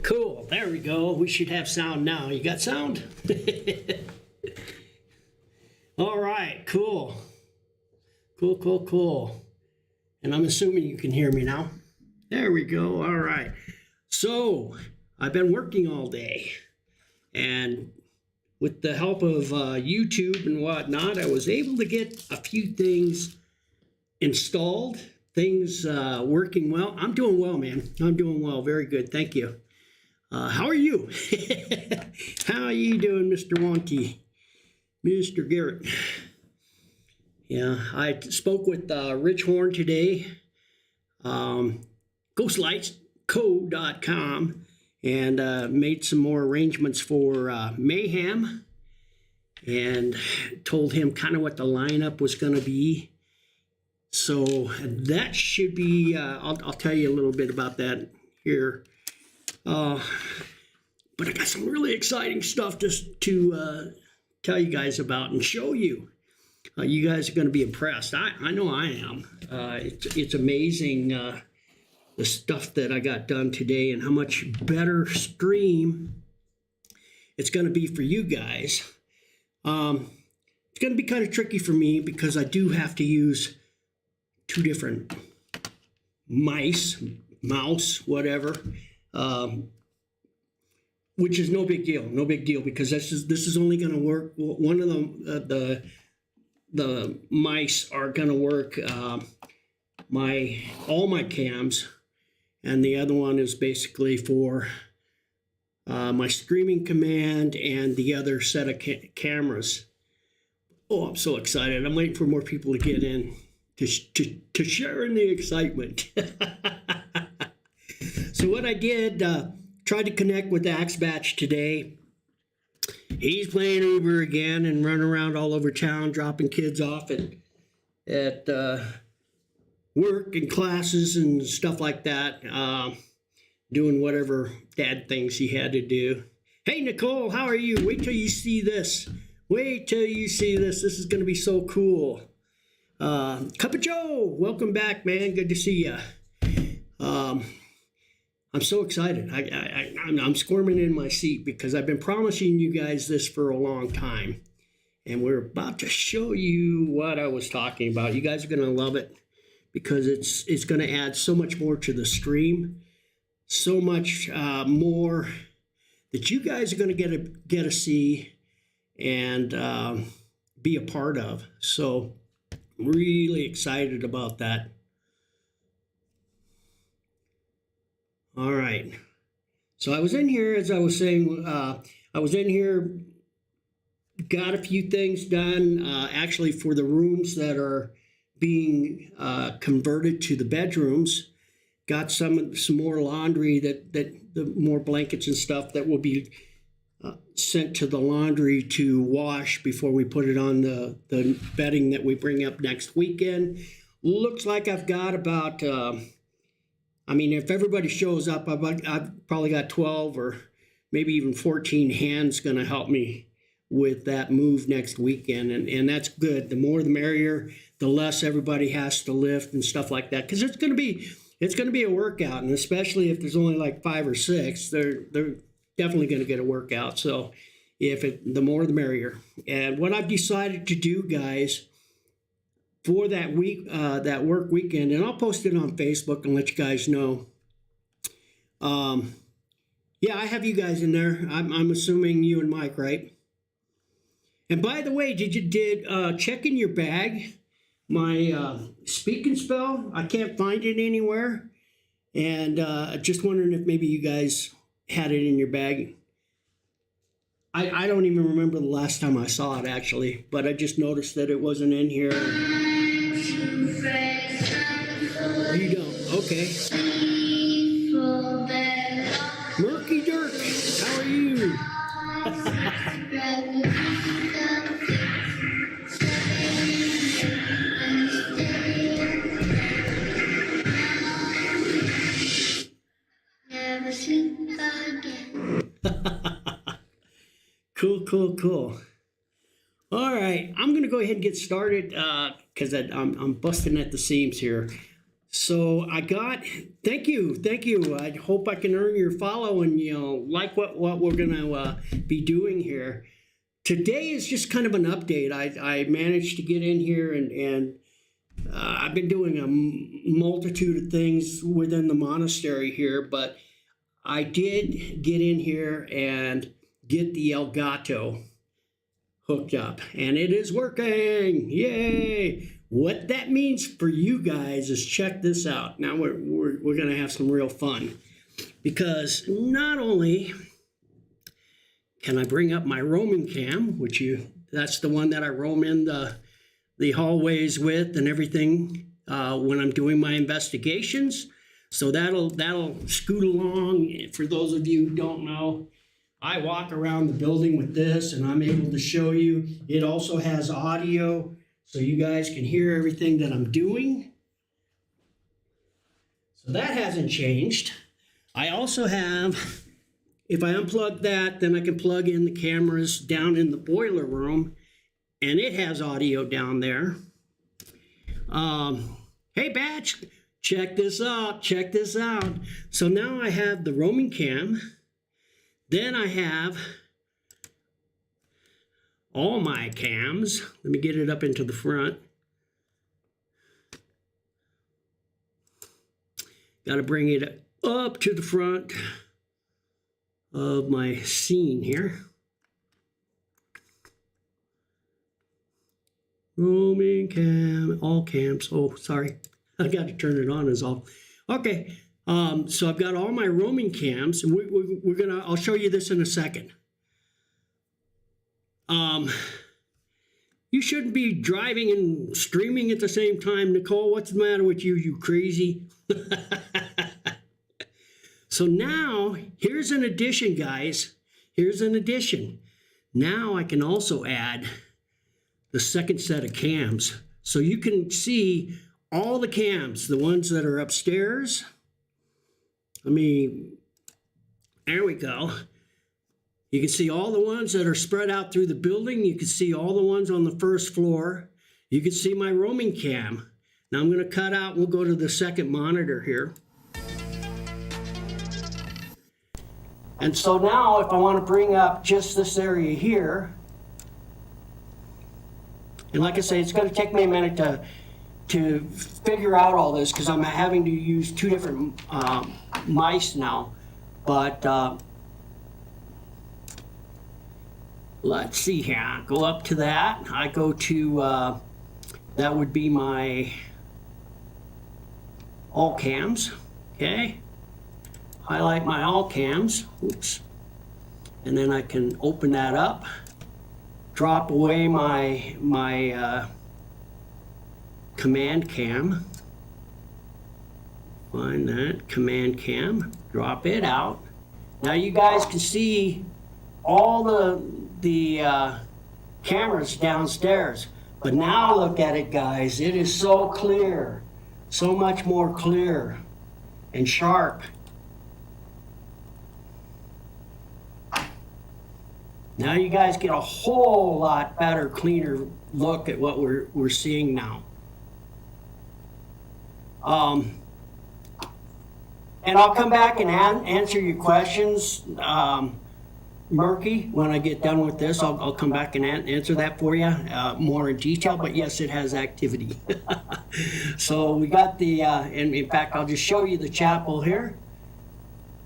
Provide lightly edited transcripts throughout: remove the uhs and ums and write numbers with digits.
Cool. There we go. We should have sound now. You got sound? All right. Cool. Cool. And I'm assuming you can hear me now. There we go. All right. So I've been working all day, and with the help of YouTube and whatnot, I was able to get a few things installed, things working well. I'm doing well, man. I'm doing well. Very good. Thank you. How are you? How are you doing, Mr. Wonky? Mr. Garrett? Yeah, I spoke with Rich Horn today, ghostlightsco.com, and made some more arrangements for Mayhem, and told him kind of what the lineup was going to be. So that should be, I'll tell you a little bit about that here. But I got some really exciting stuff just to tell you guys about and show you. You guys are going to be impressed. I know I am. It's amazing the stuff that I got done today and how much better stream it's going to be for you guys. It's going to be kind of tricky for me because I do have to use two different mouse, whatever. Which is no big deal because this is only going to work. One of the mice are going to work all my cams, and the other one is basically for my streaming command and the other set of cameras. Oh, I'm so excited! I'm waiting for more people to get in to share in the excitement. So what I did. Tried to connect with Axbatch today. He's playing Uber again and running around all over town, dropping kids off at work and classes and stuff like that, doing whatever dad things he had to do. Hey, Nicole, how are you? Wait till you see this. This is going to be so cool. Cup of Joe, welcome back, man. Good to see you. I'm so excited. I'm squirming in my seat because I've been promising you guys this for a long time. And we're about to show you what I was talking about. You guys are going to love it because it's going to add so much more to the stream. So much more that you guys are going to get to see and be a part of. So I'm really excited about that. All right. So I was in here, as I was saying, got a few things done, actually for the rooms that are being converted to the bedrooms. Got some more laundry, that the more blankets and stuff that will be sent to the laundry to wash before we put it on the bedding that we bring up next weekend. Looks like I've got about... if everybody shows up, I've probably got 12 or maybe even 14 hands going to help me with that move next weekend. And that's good. The more the merrier, the less everybody has to lift and stuff like that. Because it's going to be a workout. And especially if there's only like 5 or 6, they're definitely going to get a workout. So the more the merrier. And what I've decided to do, guys, for that week, that work weekend, and I'll post it on Facebook and let you guys know. Yeah, I have you guys in there. I'm assuming you and Mike, right? And by the way, did check in your bag my Speak and Spell? I can't find it anywhere, and just wondering if maybe you guys had it in your bag. I don't even remember the last time I saw it actually, but I just noticed that it wasn't in here. You don't? Okay. Murky Dirk, how are you? Never sleep again. Cool. All right, I'm going to go ahead and get started because I'm busting at the seams here. So thank you. I hope I can earn your follow and, like what we're going to be doing here. Today is just kind of an update. I managed to get in here and I've been doing a multitude of things within the monastery here, but I did get in here and get the Elgato hooked up, and it is working. Yay! What that means for you guys is, check this out. Now we're going to have some real fun, because not only can I bring up my roaming cam, that's the one that I roam in the hallways with and everything when I'm doing my investigations. So that'll scoot along. For those of you who don't know, I walk around the building with this, and I'm able to show you. It also has audio, so you guys can hear everything that I'm doing. So that hasn't changed. I also have, if I unplug that, then I can plug in the cameras down in the boiler room, and it has audio down there. Hey, Batch, check this out. So now I have the roaming cam. Then I have all my cams. Let me get it up into the front. Got to bring it up to the front of my scene here. Roaming cam, all cams. Oh, sorry. I got to turn it on is all. Okay. So I've got all my roaming cams, and I'll show you this in a second. You shouldn't be driving and streaming at the same time, Nicole. What's the matter with you, you crazy? So now, here's an addition, guys. Here's an addition. Now I can also add the second set of cams. So you can see all the cams, the ones that are upstairs. There we go. You can see all the ones that are spread out through the building. You can see all the ones on the first floor. You can see my roaming cam. Now I'm going to cut out, we'll go to the second monitor here. And so now if I want to bring up just this area here, and like I say, it's going to take me a minute to figure out all this, because I'm having to use two different mice now. But let's see here. Go up to that. I go to, that would be my all cams. Okay. Highlight my all cams. Oops. And then I can open that up. Drop away my command cam. Find that command cam, drop it out. Now you guys can see all the cameras downstairs, but now look at it, guys. It is so clear, so much more clear and sharp. Now you guys get a whole lot better, cleaner look at what we're seeing now. And I'll come back and answer your questions, Murky, when I get done with this. I'll come back and answer that for you more in detail. But yes, it has activity. So we got and in fact, I'll just show you the chapel here.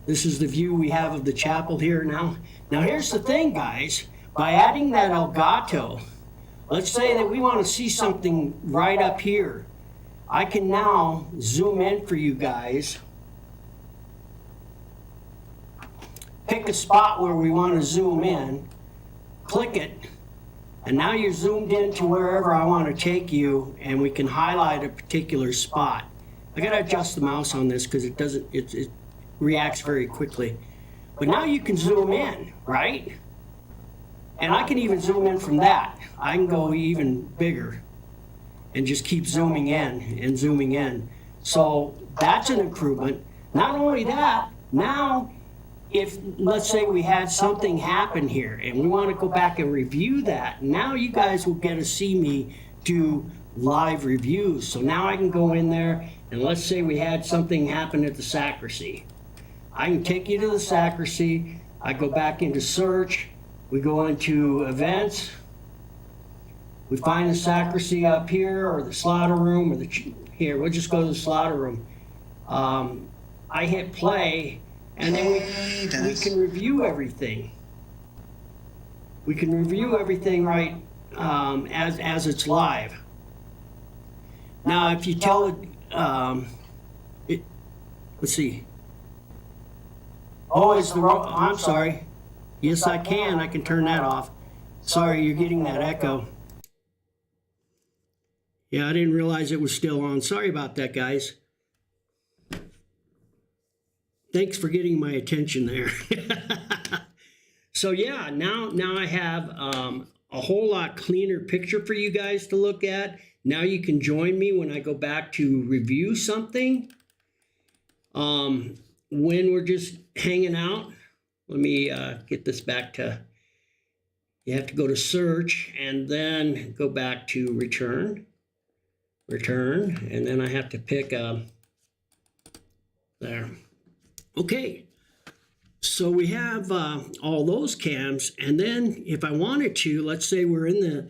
This is the view we have of the chapel here now. Now here's the thing, guys. By adding that Elgato, let's say that we want to see something right up here. I can now zoom in for you guys. Pick a spot where we want to zoom in, click it, and now you're zoomed in to wherever I want to take you, and we can highlight a particular spot. I gotta adjust the mouse on this because it reacts very quickly. But now you can zoom in, right? And I can even zoom in from that. I can go even bigger and just keep zooming in and zooming in. So that's an improvement. Not only that, now if, let's say we had something happen here and we want to go back and review that, now you guys will get to see me do live reviews. So now I can go in there and let's say we had something happen at the sacristy. I can take you to the sacristy. I go back into search. We go into events. We find the sacristy up here or the slaughter room or here. We'll just go to the slaughter room. I hit play and then we can review everything. We can review everything right as it's live. Now, if you tell it, let's see. Oh, it's the wrong. I'm sorry. Yes, I can. I can turn that off. Sorry, you're getting that echo. Yeah, I didn't realize it was still on. Sorry about that, guys. Thanks for getting my attention there. So yeah, now I have a whole lot cleaner picture for you guys to look at. Now you can join me when I go back to review something. When we're just hanging out, let me get this back to, you have to go to search and then go back to return, and then I have to pick there. Okay, so we have all those cams, and then if I wanted to, let's say we're in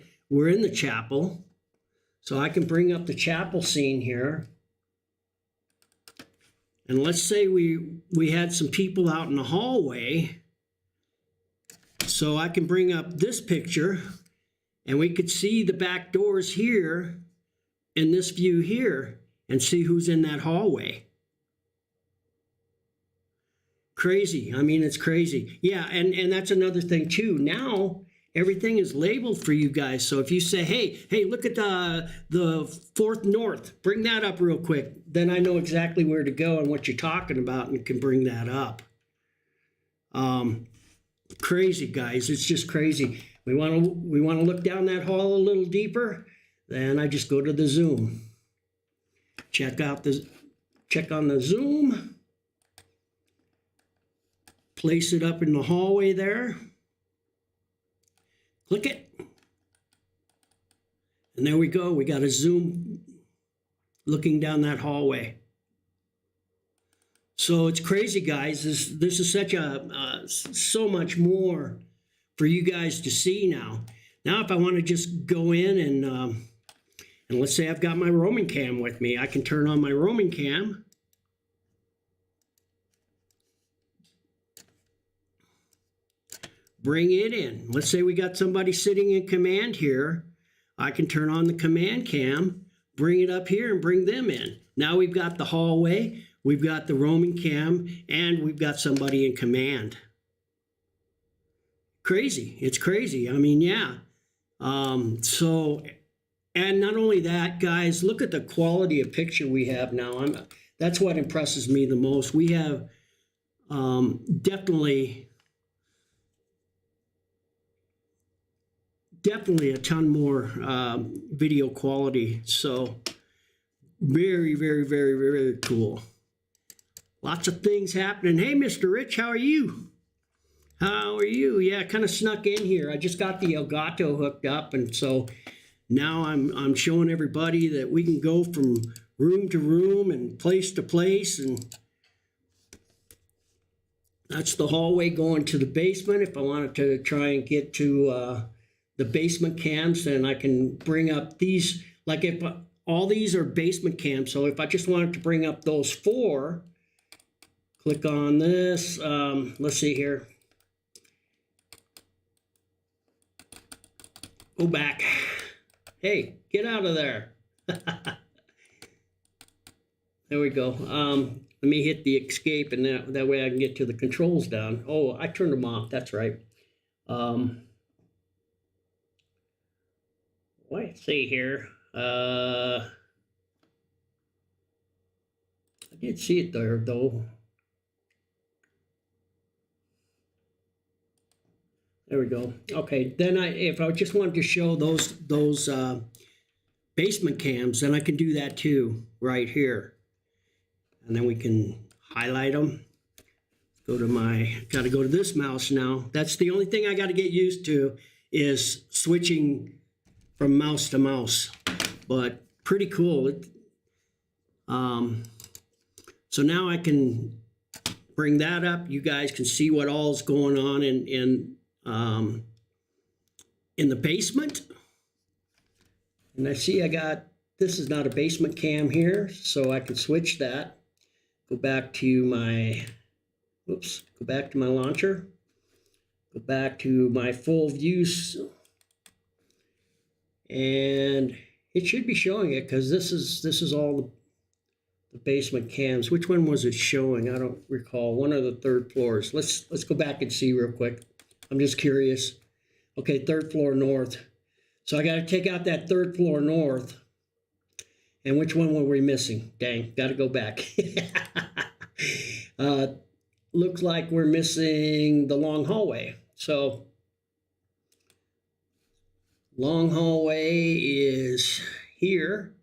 the chapel, so I can bring up the chapel scene here. And let's say we had some people out in the hallway. So I can bring up this picture and we could see the back doors here in this view here and see who's in that hallway. Crazy. I mean, it's crazy. Yeah, and that's another thing too. Now everything is labeled for you guys. So if you say, hey, look at the 4th North, bring that up real quick. Then I know exactly where to go and what you're talking about and can bring that up. Crazy, guys. It's just crazy. We want to look down that hall a little deeper. Then I just go to the zoom. Check on the zoom. Place it up in the hallway there. Click it. And there we go. We got a zoom looking down that hallway. So it's crazy, guys. This is such so much more for you guys to see now. Now, if I want to just go in and let's say I've got my roaming cam with me, I can turn on my roaming cam. Bring it in. Let's say we got somebody sitting in command here. I can turn on the command cam, bring it up here and bring them in. Now we've got the hallway, we've got the roaming cam, and we've got somebody in command. Crazy. It's crazy. I mean, yeah. So, and not only that, guys, look at the quality of picture we have now. That's what impresses me the most. We have definitely a ton more video quality. So very, very, very, very cool. Lots of things happening. Hey, Mr. Rich, how are you? How are you? Yeah, kind of snuck in here. I just got the Elgato hooked up, and so now I'm showing everybody that we can go from room to room and place to place, and that's the hallway going to the basement. If I wanted to try and get to the basement cams, then I can bring up these, like if all these are basement cams. So if I just wanted to bring up those 4, click on this. Let's see here. Go back. Hey, get out of there. There we go. Let me hit the escape, and that way I can get to the controls down. Oh, I turned them off. That's right. Let's see here. I did see it there, though. There we go. Okay, then if I just wanted to show those basement cams, then I can do that too, right here. And then we can highlight them. Got to go to this mouse now. That's the only thing I got to get used to, is switching from mouse to mouse. but pretty cool. So now I can bring that up. You guys can see what all is going on in the basement. And I see this is not a basement cam here, so I can switch that. Go back to my, go back to my launcher. Go back to my full views. And it should be showing it because this is all the basement cams. Which one was it showing? I don't recall. One of the third floors. Let's go back and see real quick. I'm just curious. Okay, third floor north. So I got to take out that third floor north. And which one were we missing? Dang, got to go back. Looks like we're missing the long hallway. So long hallway is here.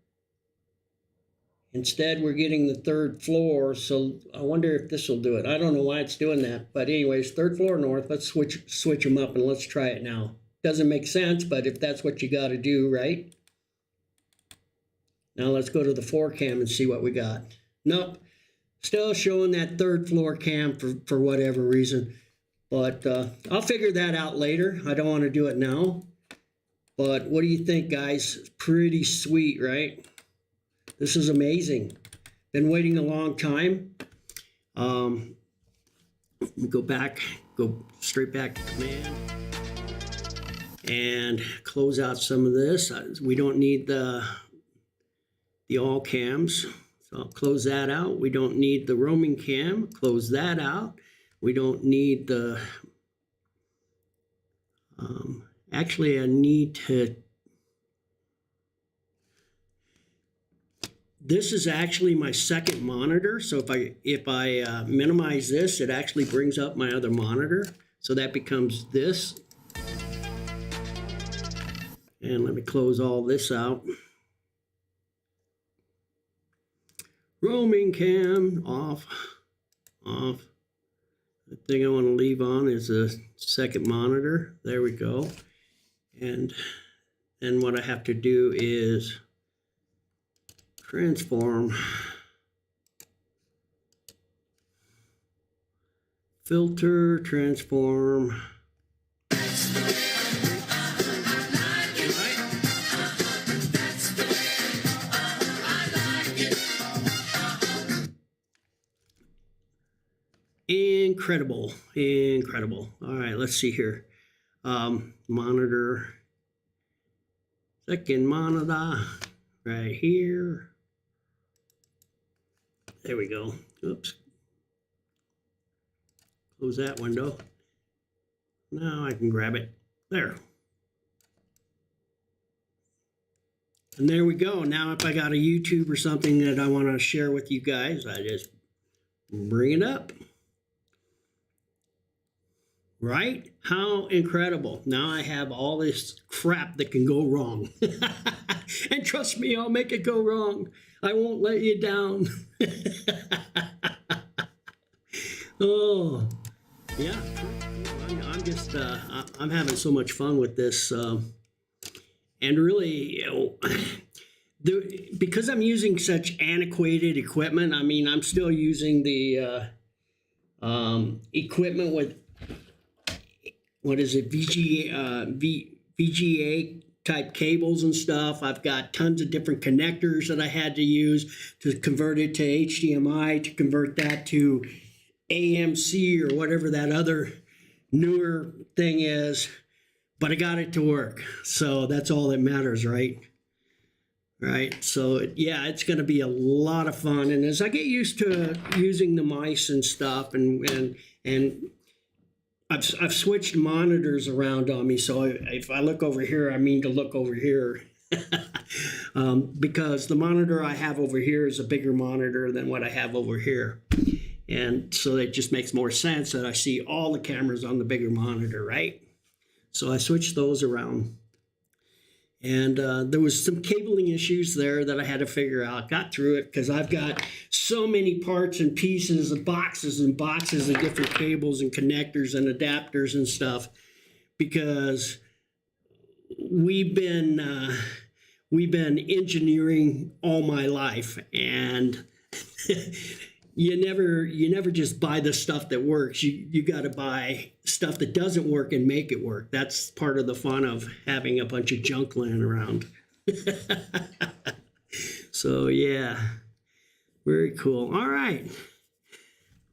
Instead, we're getting the third floor, so I wonder if this will do it. I don't know why it's doing that, but anyways, third floor north. Let's switch them up and let's try it now. Doesn't make sense, but if that's what you got to do, right? Now let's go to the 4cam and see what we got. Nope, still showing that third floor cam for whatever reason, but I'll figure that out later. I don't want to do it now, but what do you think, guys? Pretty sweet, right? This is amazing. Been waiting a long time. Go straight back to command and close out some of this. We don't need the all cams, so I'll close that out. We don't need the roaming cam, close that out. We don't need the, actually I need to, this is actually my second monitor. So if I minimize this, it actually brings up my other monitor. So that becomes this. And let me close all this out. Roaming cam off. The thing I want to leave on is a second monitor. There we go. And then what I have to do is transform, filter, transform. Incredible, incredible. All right, let's see here. Monitor, second monitor, right here. There we go. Oops. Close that window. Now I can grab it. There. And there we go. Now if I got a YouTube or something that I want to share with you guys, I just bring it up. Right? How incredible. Now I have all this crap that can go wrong. And trust me, I'll make it go wrong. I won't let you down. Oh, yeah. I'm just, I'm having so much fun with this. And really, because I'm using such antiquated equipment, I mean, I'm still using the equipment with, what is it, VGA type cables and stuff. I've got tons of different connectors that I had to use to convert it to HDMI, to convert that to AMC or whatever that other newer thing is, but I got it to work. So that's all that matters, right? Right. So yeah, it's going to be a lot of fun. And as I get used to using the mice and stuff, and I've switched monitors around on me, so if I look over here, I mean to look over here. Because the monitor I have over here is a bigger monitor than what I have over here. And so it just makes more sense that I see all the cameras on the bigger monitor, right? So I switched those around. And there was some cabling issues there that I had to figure out. Got through it because I've got so many parts and pieces and boxes of different cables and connectors and adapters and stuff, because we've been we've been engineering all my life, and you never just buy the stuff that works. You got to buy stuff that doesn't work and make it work. That's part of the fun of having a bunch of junk laying around. So yeah, very cool. All right.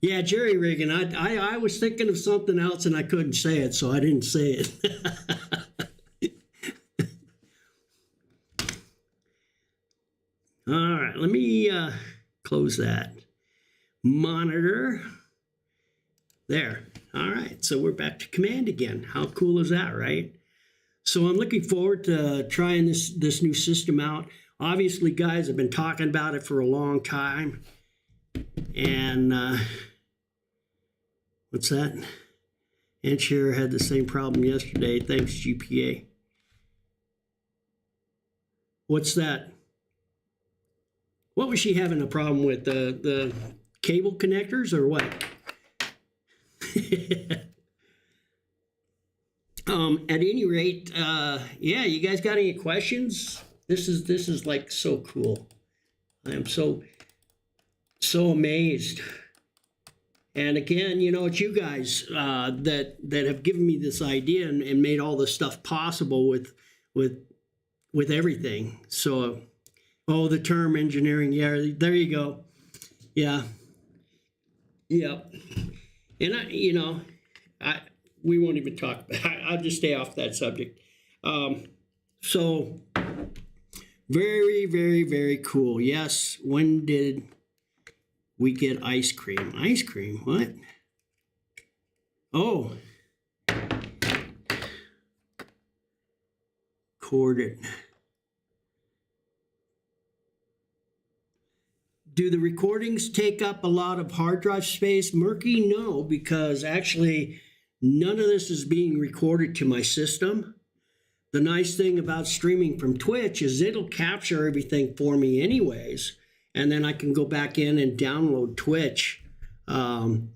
Yeah, jerry rigging. I was thinking of something else and I couldn't say it, so I didn't say it. All right, let me close that. Monitor. There. All right, so we're back to command again. How cool is that, right? So I'm looking forward to trying this new system out. Obviously, guys, I've been talking about it for a long time. And what's that? Aunt Shara had the same problem yesterday. Thanks, GPA. What's that? What was she having a problem with? The cable connectors or what? At any rate, yeah, you guys got any questions? This is like so cool. I am so amazed. And again, you know, it's you guys that have given me this idea and made all this stuff possible with everything. So, oh, the term engineering, yeah, there you go. Yeah, yeah. And we won't even talk about it. I'll just stay off that subject. So very, very, very cool. Yes, when did we get ice cream? Ice cream, what? Oh. Recorded. Do the recordings take up a lot of hard drive space? Murky, no, because actually none of this is being recorded to my system. The nice thing about streaming from Twitch is it'll capture everything for me anyways, and then I can go back in and download Twitch and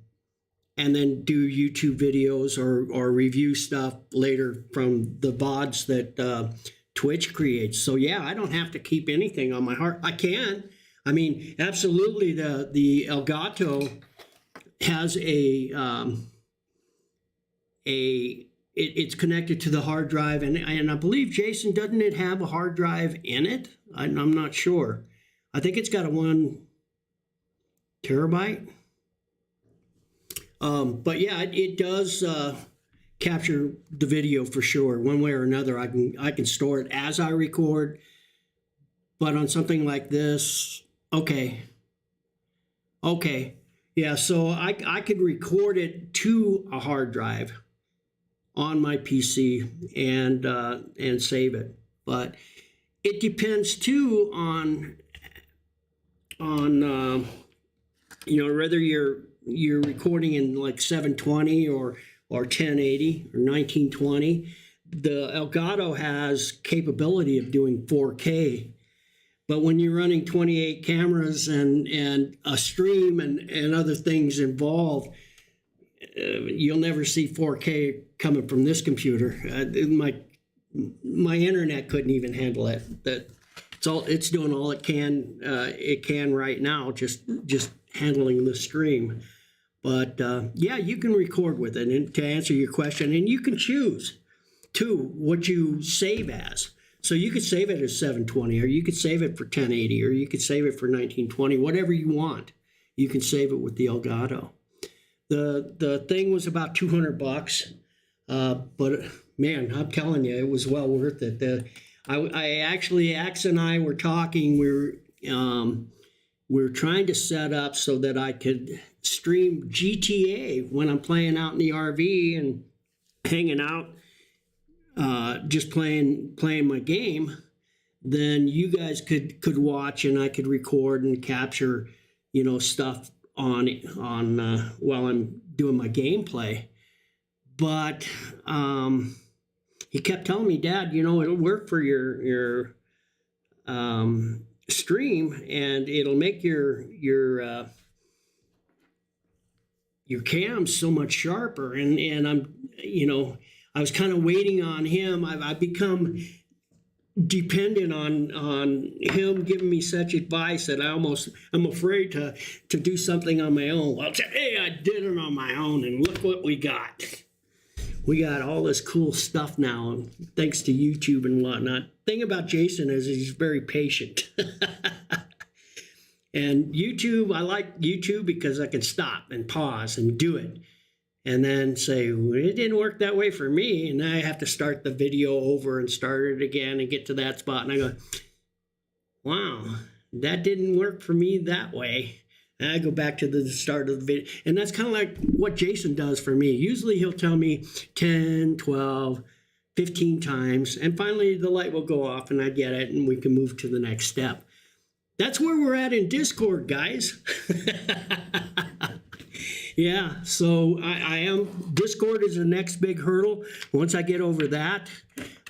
then do YouTube videos or review stuff later from the VODs that Twitch creates. So yeah, I don't have to keep anything on my hard. I can. I mean, absolutely. The Elgato has it's connected to the hard drive, and I believe, Jason, doesn't it have a hard drive in it? I'm not sure. I think it's got a 1 terabyte. But yeah, it does capture the video for sure. One way or another, I can store it as I record. But on something like this, okay, yeah. So I could record it to a hard drive on my PC and save it. But it depends too on whether you're recording in like 720 or 1080 or 1920. The Elgato has capability of doing 4K, but when you're running 28 cameras and a stream and other things involved, you'll never see 4K coming from this computer. My internet couldn't even handle it. It's doing all it can right now, just handling the stream. But yeah, you can record with it. And to answer your question, and you can choose too what you save as. So you could save it as 720, or you could save it for 1080, or you could save it for 1920, whatever you want. You can save it with the Elgato. The thing was about $200, but man, I'm telling you, it was well worth it. I actually, Axe and I were talking. We're trying to set up so that I could stream GTA when I'm playing out in the RV and hanging out, just playing my game. Then you guys could watch, and I could record and capture, stuff on while I'm doing my gameplay. But he kept telling me, Dad, it'll work for your stream, and it'll make your cam so much sharper. And I'm, I was kind of waiting on him. I've become dependent on him giving me such advice that I'm afraid to do something on my own. Well, hey, I did it on my own, and look what we got. We got all this cool stuff now, thanks to YouTube and whatnot. Thing about Jason is he's very patient. And YouTube, I like YouTube because I can stop and pause and do it. And then say, well, it didn't work that way for me. And I have to start the video over and start it again and get to that spot. And I go, wow, that didn't work for me that way. And I go back to the start of the video. And that's kind of like what Jason does for me. Usually he'll tell me 10, 12, 15 times. And finally the light will go off and I get it and we can move to the next step. That's where we're at in Discord, guys. Yeah, so I am. Discord is the next big hurdle. Once I get over that,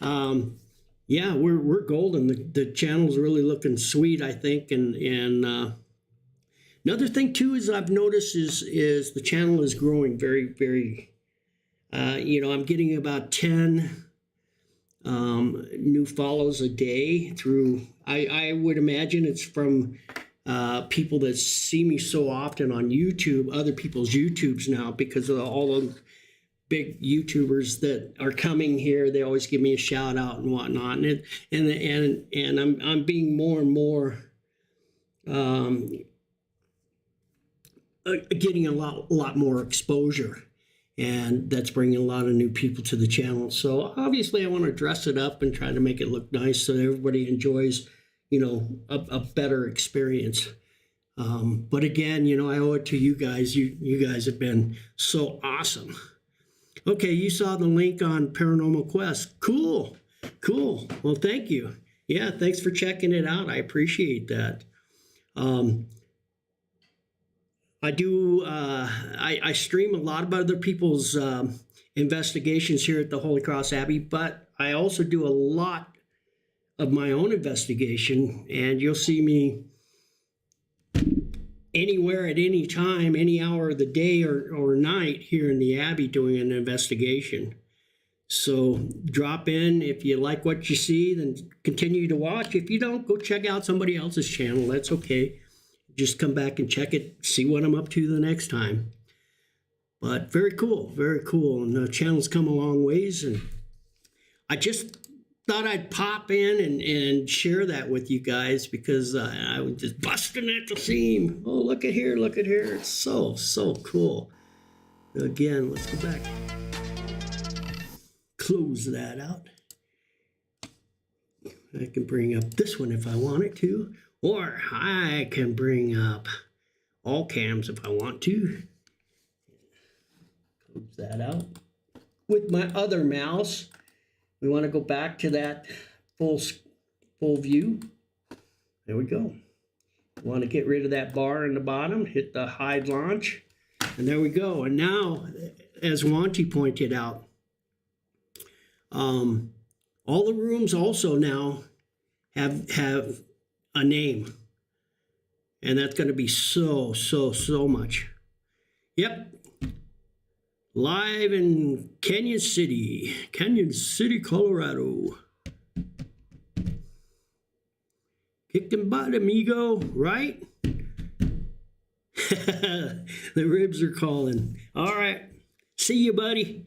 yeah, we're golden. The channel's really looking sweet, I think. And another thing too is I've noticed is the channel is growing very, very. I'm getting about 10 new follows a day through. I would imagine it's from people that see me so often on YouTube, other people's YouTubes now, because of all the big YouTubers that are coming here. They always give me a shout out and whatnot, and I'm being more and more getting a lot more exposure. And that's bringing a lot of new people to the channel. So obviously I want to dress it up and try to make it look nice so everybody enjoys, a better experience. But again, I owe it to you guys. You guys have been so awesome. Okay, you saw the link on Paranormal Quest. Cool. Well, thank you. Yeah, thanks for checking it out. I appreciate that. I do. I stream a lot of other people's investigations here at the Holy Cross Abbey, but I also do a lot of my own investigation, and you'll see me anywhere at any time, any hour of the day or night here in the Abbey doing an investigation. So drop in. If you like what you see, then continue to watch. If you don't, go check out somebody else's channel. That's okay. Just come back and check it, see what I'm up to the next time. But very cool, very cool. And the channel's come a long ways. And I just thought I'd pop in and share that with you guys because I was just busting at the seam. Oh, look at here, look at here. It's so cool. Again, let's go back. Close that out. I can bring up this one if I wanted to. Or I can bring up all cams if I want to. Close that out. With my other mouse, we want to go back to that full view. There we go. We want to get rid of that bar in the bottom, hit the hide launch, and there we go. And now, as Wanty pointed out, all the rooms also now have a name, and that's going to be so much. Yep, live in Canyon City, Colorado. Kicked him butt, amigo, right? The ribs are calling. All right, see you, buddy.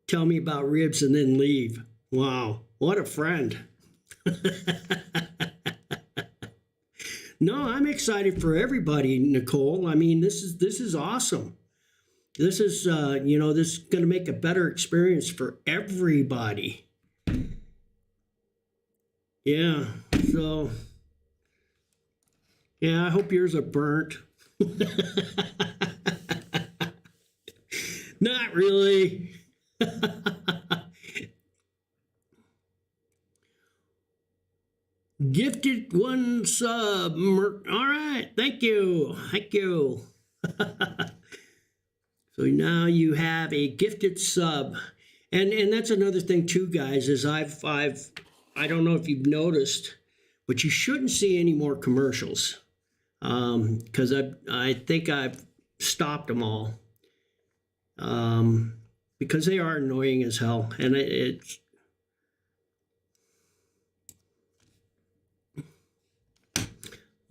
Tell me about ribs and then leave. Wow, what a friend. No, I'm excited for everybody, Nicole. I mean, this is awesome. This is this is going to make a better experience for everybody. Yeah. So yeah, I hope yours are burnt. Not really. Gifted one sub. All right. Thank you. So now you have a gifted sub. And that's another thing too, guys, is I don't know if you've noticed, but you shouldn't see any more commercials. Because I think I've stopped them all. Because they are annoying as hell. And it's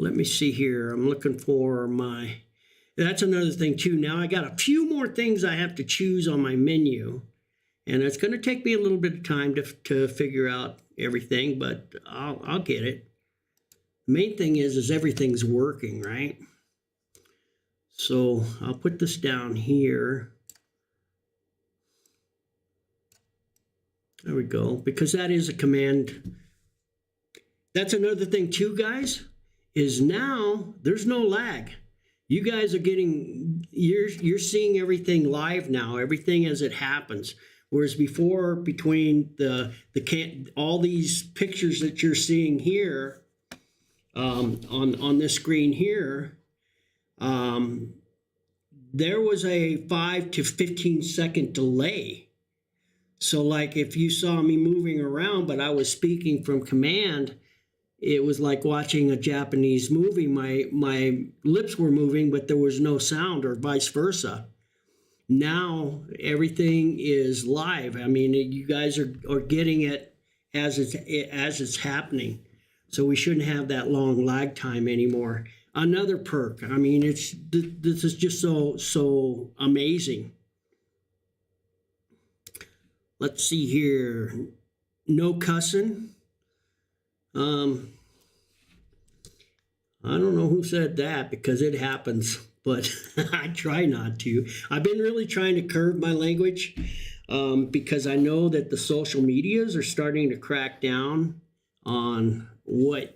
let me see here. I'm looking for my, that's another thing too. Now I got a few more things I have to choose on my menu, and it's going to take me a little bit of time to figure out everything, but I'll get it. The main thing is everything's working, right? So I'll put this down here. There we go, because that is a command. That's another thing too, guys, is now there's no lag. You guys are getting, you're seeing everything live now, everything as it happens. Whereas before, between all these pictures that you're seeing here on this screen here, there was a 5 to 15 second delay. So like if you saw me moving around, but I was speaking from command, it was like watching a Japanese movie. My lips were moving, but there was no sound, or vice versa. Now everything is live. I mean, you guys are getting it as it's happening. So we shouldn't have that long lag time anymore. Another perk. I mean, this is just so amazing. Let's see here. No cussing. I don't know who said that, because it happens, but I try not to. I've been really trying to curb my language because I know that the social medias are starting to crack down on what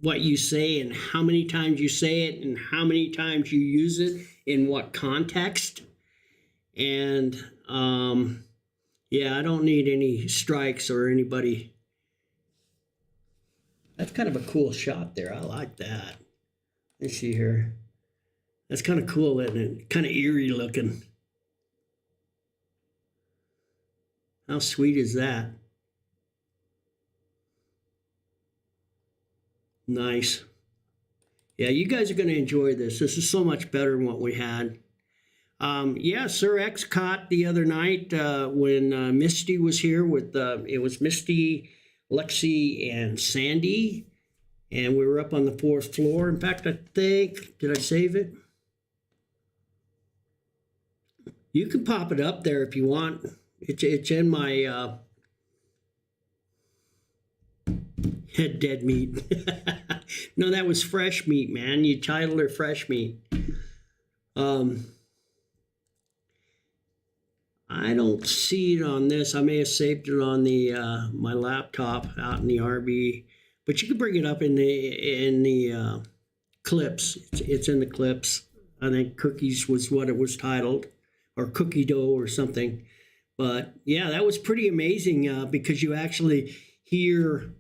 you say and how many times you say it and how many times you use it in what context. And yeah, I don't need any strikes or anybody. That's kind of a cool shot there. I like that. Let's see here. That's kind of cool, isn't it? Kind of eerie looking. How sweet is that? Nice. Yeah, you guys are going to enjoy this. This is so much better than what we had. Yeah, Sir X caught the other night when Misty was here with, it was Misty, Lexi, and Sandy, and we were up on the 4th floor. In fact, I think, did I save it? You can pop it up there if you want. It's in my dead meat. No, that was fresh meat, man. You titled her fresh meat. I don't see it on this. I may have saved it on the my laptop out in the RV, but you can bring it up in the clips. It's in the clips. I think cookies was what it was titled, or cookie dough or something. But yeah, that was pretty amazing because you actually hear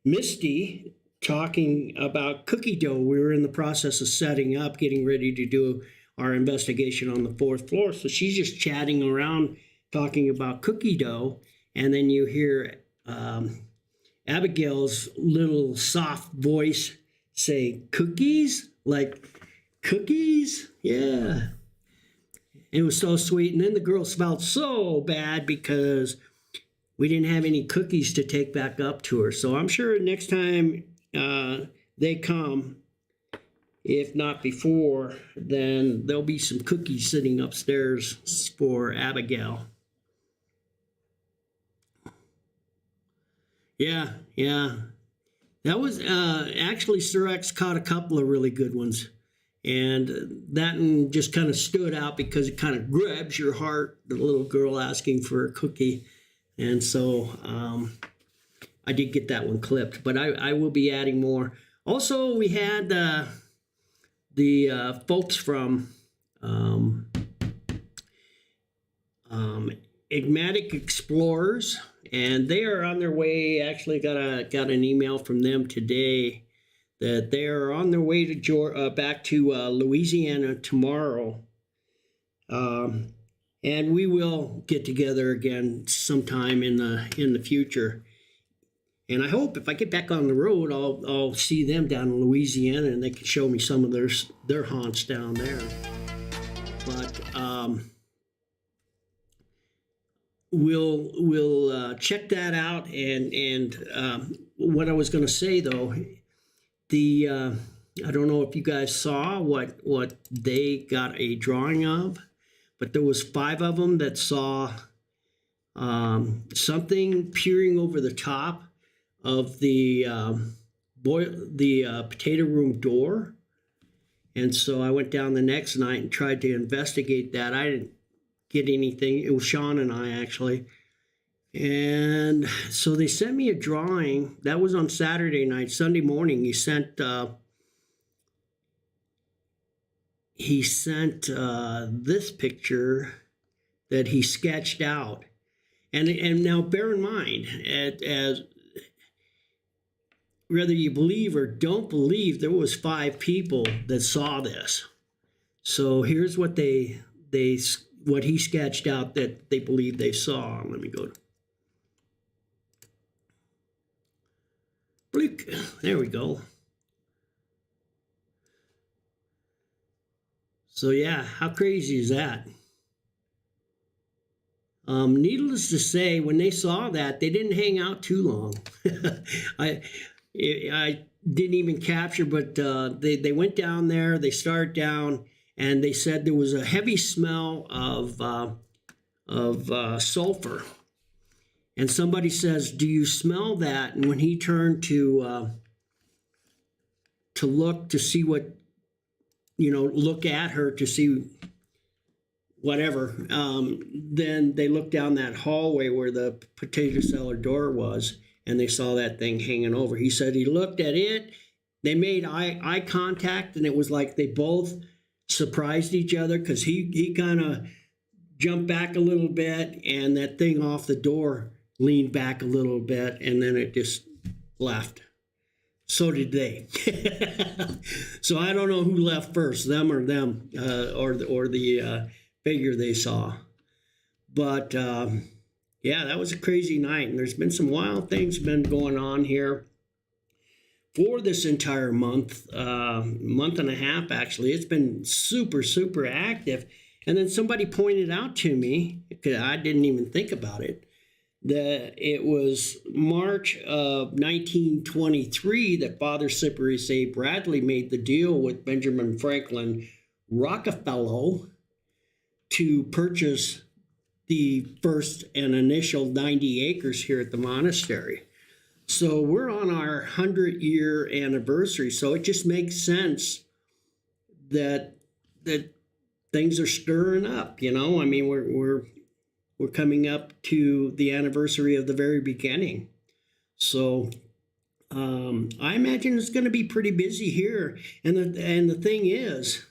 Misty talking about cookie dough. We were in the process of setting up, getting ready to do our investigation on the 4th floor. So she's just chatting around, talking about cookie dough. And then you hear Abigail's little soft voice say, cookies? Like, cookies? Yeah. It was so sweet. And then the girls felt so bad because we didn't have any cookies to take back up to her. So I'm sure next time they come, if not before, then there'll be some cookies sitting upstairs for Abigail. Yeah. That was actually Sir X caught a couple of really good ones. And that one just kind of stood out because it kind of grabs your heart, the little girl asking for a cookie. And so I did get that one clipped, but I will be adding more. Also, we had the folks from Enigmatic Explorers, and they are on their way. Actually got an email from them today that they are on their way to back to Louisiana tomorrow. And we will get together again sometime in the future. And I hope if I get back on the road, I'll see them down in Louisiana, and they can show me some of their haunts down there. But we'll check that out, and what I was going to say though, the I don't know if you guys saw what they got a drawing of, but there was 5 of them that saw something peering over the top of the potato room door. And so I went down the next night and tried to investigate that. I didn't get anything. It was Sean and I actually. And so they sent me a drawing. That was on Saturday night. Sunday morning, he sent this picture that he sketched out. And now bear in mind, as whether you believe or don't believe, there was 5 people that saw this. So here's what what he sketched out that they believe they saw. Let me go to Blink. There we go. So yeah, how crazy is that? Needless to say, when they saw that, they didn't hang out too long. I didn't even capture, but they went down there. They started down, and they said there was a heavy smell of sulfur. And somebody says, "Do you smell that?" And when he turned to look to see what, look at her to see whatever, then they looked down that hallway where the potato cellar door was, and they saw that thing hanging over. He said he looked at it. They made eye contact, and it was like they both surprised each other because he kind of jumped back a little bit, and that thing off the door leaned back a little bit, and then it just left. So did they. So I don't know who left first, them or them, or the figure they saw. But yeah, that was a crazy night, and there's been some wild things been going on here for this entire month and a half actually. It's been super, super active. And then somebody pointed out to me, because I didn't even think about it, that it was March of 1923 that Father Cyprius A. Bradley made the deal with Benjamin Franklin Rockefeller to purchase the first and initial 90 acres here at the monastery. So we're on our 100-year anniversary. So it just makes sense that things are stirring up. I mean, we're coming up to the anniversary of the very beginning. So I imagine it's going to be pretty busy here. And the thing is,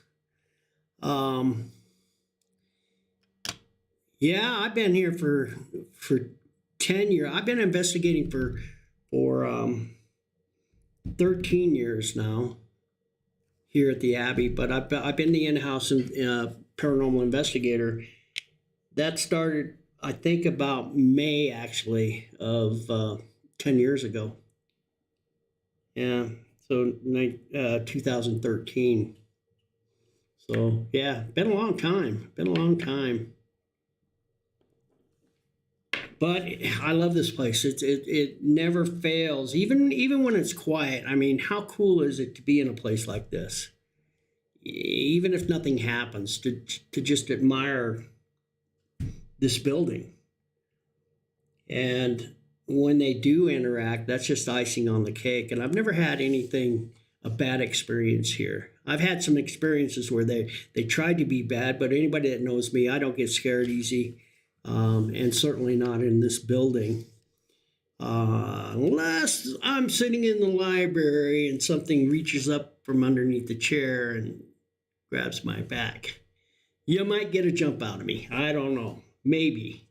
yeah, I've been here for 10 years. I've been investigating for 13 years now here at the Abbey, but I've been the in-house paranormal investigator. That started, I think, about May actually of 10 years ago. Yeah, so 2013. So yeah, been a long time. But I love this place. It never fails, even when it's quiet. I mean, how cool is it to be in a place like this? Even if nothing happens, to just admire this building. And when they do interact, that's just icing on the cake. And I've never had a bad experience here. I've had some experiences where they tried to be bad, but anybody that knows me, I don't get scared easy. And certainly not in this building. Unless I'm sitting in the library and something reaches up from underneath the chair and grabs my back. You might get a jump out of me. I don't know. Maybe.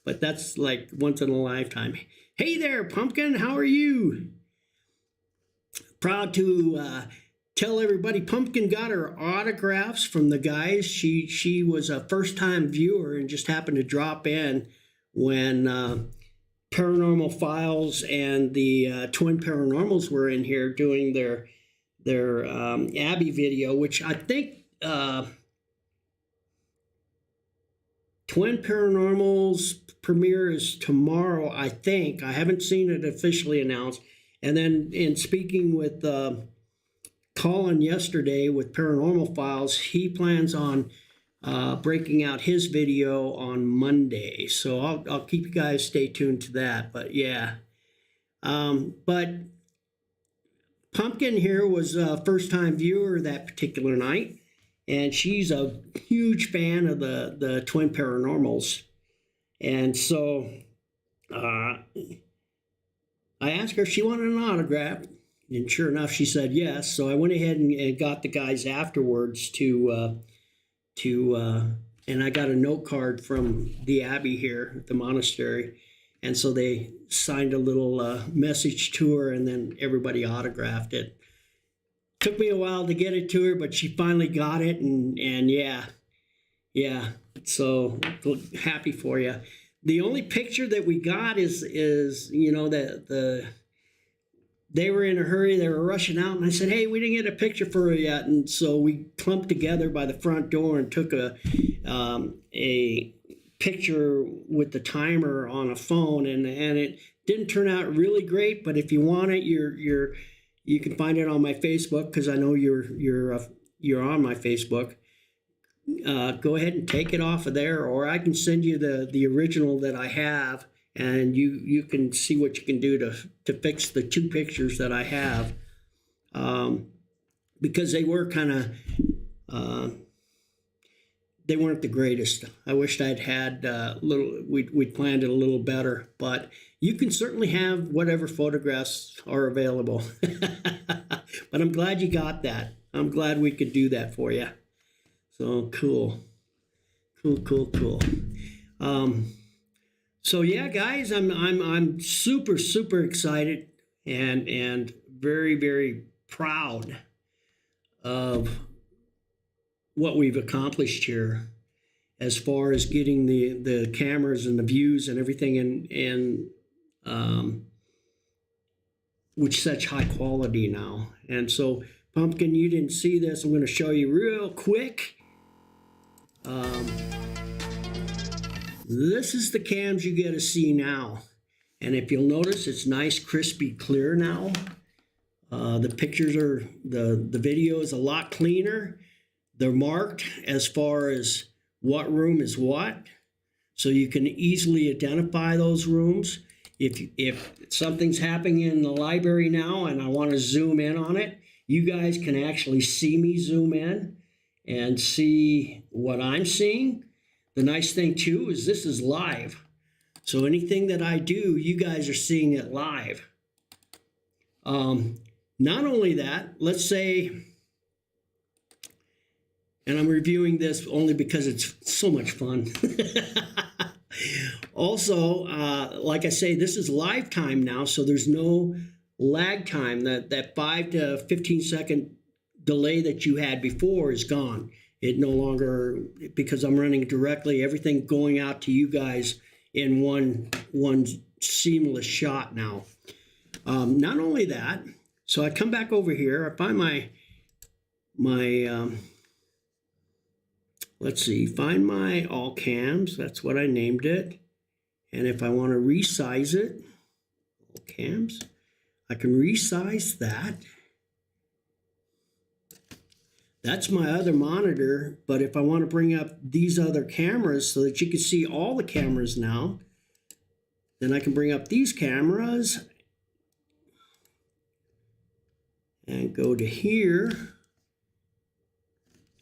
But that's like once in a lifetime. Hey there, Pumpkin. How are you? Proud to tell everybody Pumpkin got her autographs from the guys. She was a first-time viewer and just happened to drop in when Paranormal Files and the Twin Paranormals were in here doing their Abbey video, which I think Twin Paranormal's premiere is tomorrow, I think. I haven't seen it officially announced. And then in speaking with Colin yesterday with Paranormal Files, he plans on breaking out his video on Monday. So I'll keep you guys stay tuned to that. But yeah. But Pumpkin here was a first-time viewer that particular night. And she's a huge fan of the Twin Paranormals. And so I asked her if she wanted an autograph. And sure enough, she said yes. So I went ahead and got the guys afterwards and I got a note card from the abbey here at the monastery. And so they signed a little message to her, and then everybody autographed it. Took me a while to get it to her, but she finally got it, and yeah. So happy for you. The only picture that we got is that they were in a hurry, they were rushing out, and I said, hey, we didn't get a picture for her yet, and so we clumped together by the front door and took a picture with the timer on a phone, and it didn't turn out really great, but if you want it, you can find it on my Facebook, because I know you're on my Facebook. Go ahead and take it off of there, or I can send you the original that I have, and you can see what you can do to fix the two pictures that I have, because they were kind of they weren't the greatest. I wished I'd had we'd planned it a little better, but you can certainly have whatever photographs are available. But I'm glad you got that. I'm glad we could do that for you. So cool. So yeah, guys, I'm super excited and very, very proud of what we've accomplished here as far as getting the cameras and the views and everything in with such high quality now. And so, Pumpkin, you didn't see this. I'm going to show you real quick. This is the cams you get to see now. And if you'll notice, it's nice, crispy, clear now. The pictures the video is a lot cleaner. They're marked as far as what room is what, so you can easily identify those rooms. If something's happening in the library now and I want to zoom in on it, you guys can actually see me zoom in and see what I'm seeing. The nice thing too is this is live. So anything that I do, you guys are seeing it live. Not only that, let's say, and I'm reviewing this only because it's so much fun. Also, like I say, this is live time now, so there's no lag time. That 5 to 15 second delay that you had before is gone. It no longer, because I'm running directly, everything going out to you guys in one seamless shot now. Not only that, so I come back over here, I find my let's see, find my all cams, that's what I named it. And if I want to resize it, all cams, I can resize that. That's my other monitor, but if I want to bring up these other cameras so that you can see all the cameras now, then I can bring up these cameras and go to here.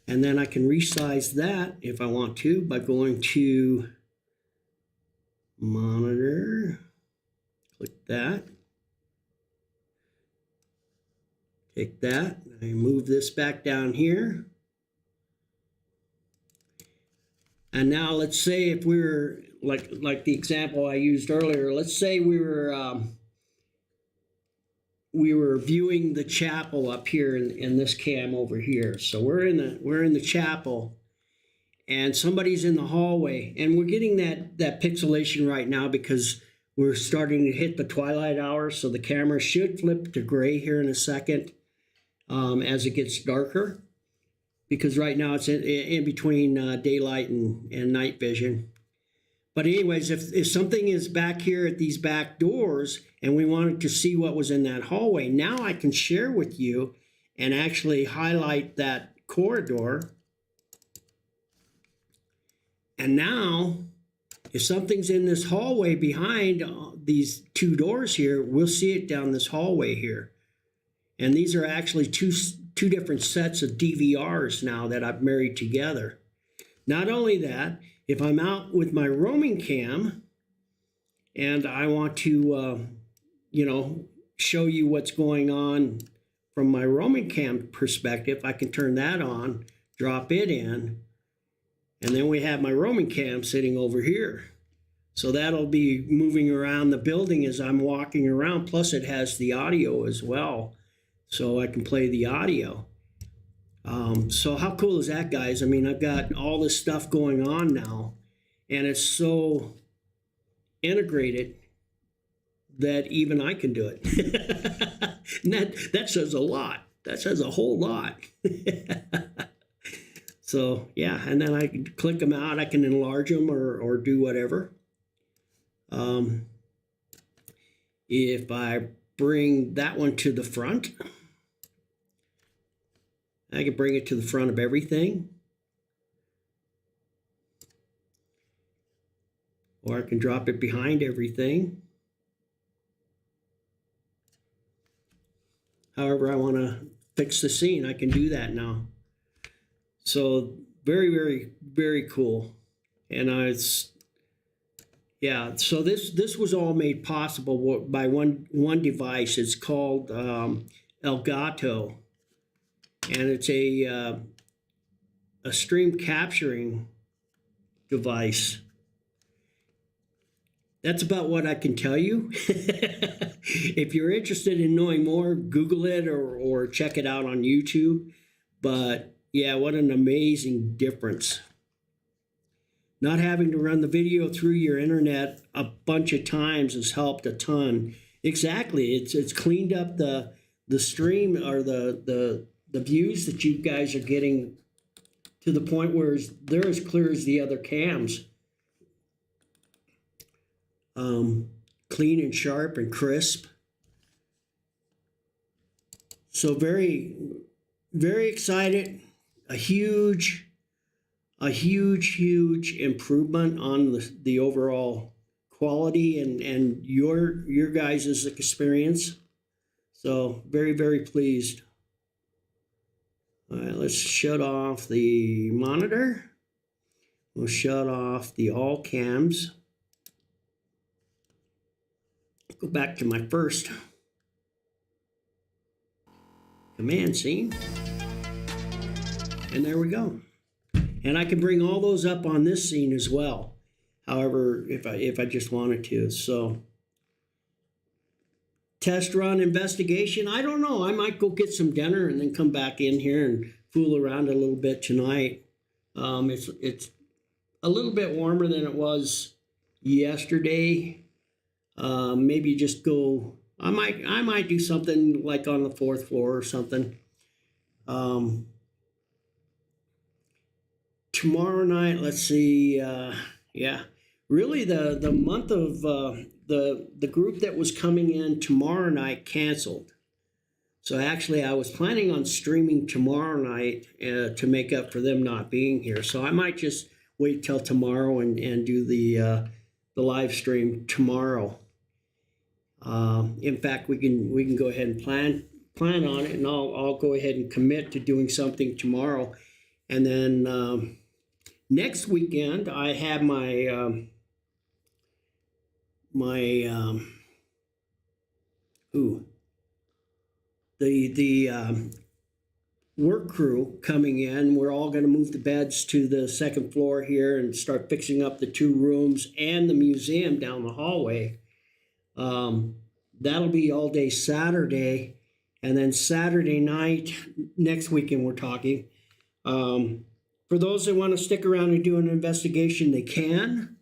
And then I can resize that if I want to by going to monitor, click that, take that, I move this back down here. And now let's say if we were, like the example I used earlier, let's say we were viewing the chapel up here in this cam over here. So we're in the chapel, and somebody's in the hallway, and we're getting that pixelation right now because we're starting to hit the twilight hour. So the camera should flip to gray here in a second as it gets darker, because right now it's in between daylight and night vision. But anyways, if something is back here at these back doors and we wanted to see what was in that hallway, now I can share with you and actually highlight that corridor. And now, if something's in this hallway behind these two doors here, we'll see it down this hallway here. And these are actually two different sets of DVRs now that I've married together. Not only that, if I'm out with my roaming cam and I want to, show you what's going on from my roaming cam perspective, I can turn that on, drop it in, and then we have my roaming cam sitting over here. So that'll be moving around the building as I'm walking around. Plus it has the audio as well. So I can play the audio. So how cool is that, guys? I mean, I've got all this stuff going on now, and it's so integrated that even I can do it. And that says a lot. That says a whole lot. So yeah, and then I can click them out. I can enlarge them or do whatever. If I bring that one to the front, I can bring it to the front of everything. Or I can drop it behind everything. However I want to fix the scene, I can do that now. So very, very, very cool. And so this was all made possible by one device. It's called Elgato. And it's a stream capturing device. That's about what I can tell you. If you're interested in knowing more, Google it or check it out on YouTube. But yeah, what an amazing difference. Not having to run the video through your internet a bunch of times has helped a ton. Exactly, it's cleaned up the stream or the views that you guys are getting to the point where they're as clear as the other cams. Clean and sharp and crisp. So very, very excited. A huge improvement on the overall quality and your guys' experience. So very, very pleased. All right, let's shut off the monitor. We'll shut off the all cams. Go back to my first command scene. And there we go. And I can bring all those up on this scene as well. However, if I just wanted to. So test run investigation. I don't know. I might go get some dinner and then come back in here and fool around a little bit tonight. It's a little bit warmer than it was yesterday. Maybe just go. I might do something like on the 4th floor or something. Tomorrow night, let's see. Really the month of the group that was coming in tomorrow night canceled. So actually, I was planning on streaming tomorrow night to make up for them not being here. So I might just wait till tomorrow and do the live stream tomorrow. In fact, we can go ahead and plan on it, and I'll go ahead and commit to doing something tomorrow, and then next weekend I have my the work crew coming in. We're all going to move the beds to the 2nd floor here and start fixing up the 2 rooms and the museum down the hallway. That'll be all day Saturday, and then Saturday night next weekend we're talking. For those that want to stick around and do an investigation, they can.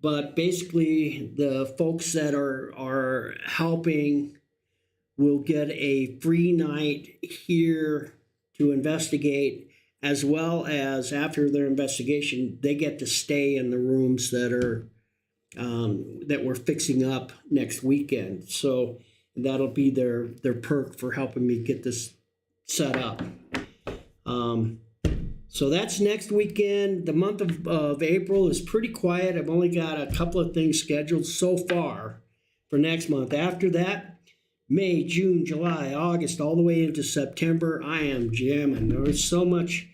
But basically, the folks that are helping will get a free night here to investigate, as well as after their investigation, they get to stay in the rooms that are that we're fixing up next weekend. So that'll be their perk for helping me get this set up. So that's next weekend. The month of April is pretty quiet. I've only got a couple of things scheduled so far for next month. After that, May, June, July, August, all the way into September, I am jamming. There's so much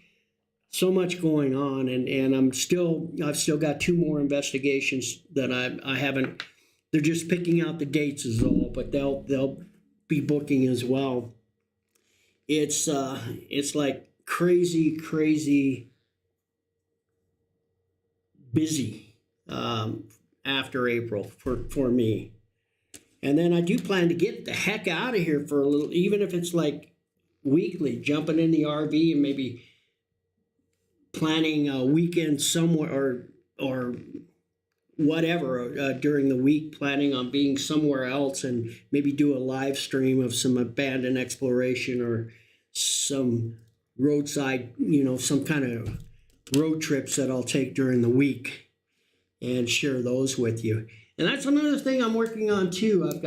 going on, and I've still got 2 more investigations that I haven't. They're just picking out the dates is all, but they'll be booking as well. It's like crazy busy after April for me. And then I do plan to get the heck out of here for a little, even if it's like weekly, jumping in the RV and maybe planning a weekend somewhere or whatever during the week, planning on being somewhere else and maybe do a live stream of some abandoned exploration or some roadside, some kind of road trips that I'll take during the week and share those with you. And that's another thing I'm working on too. I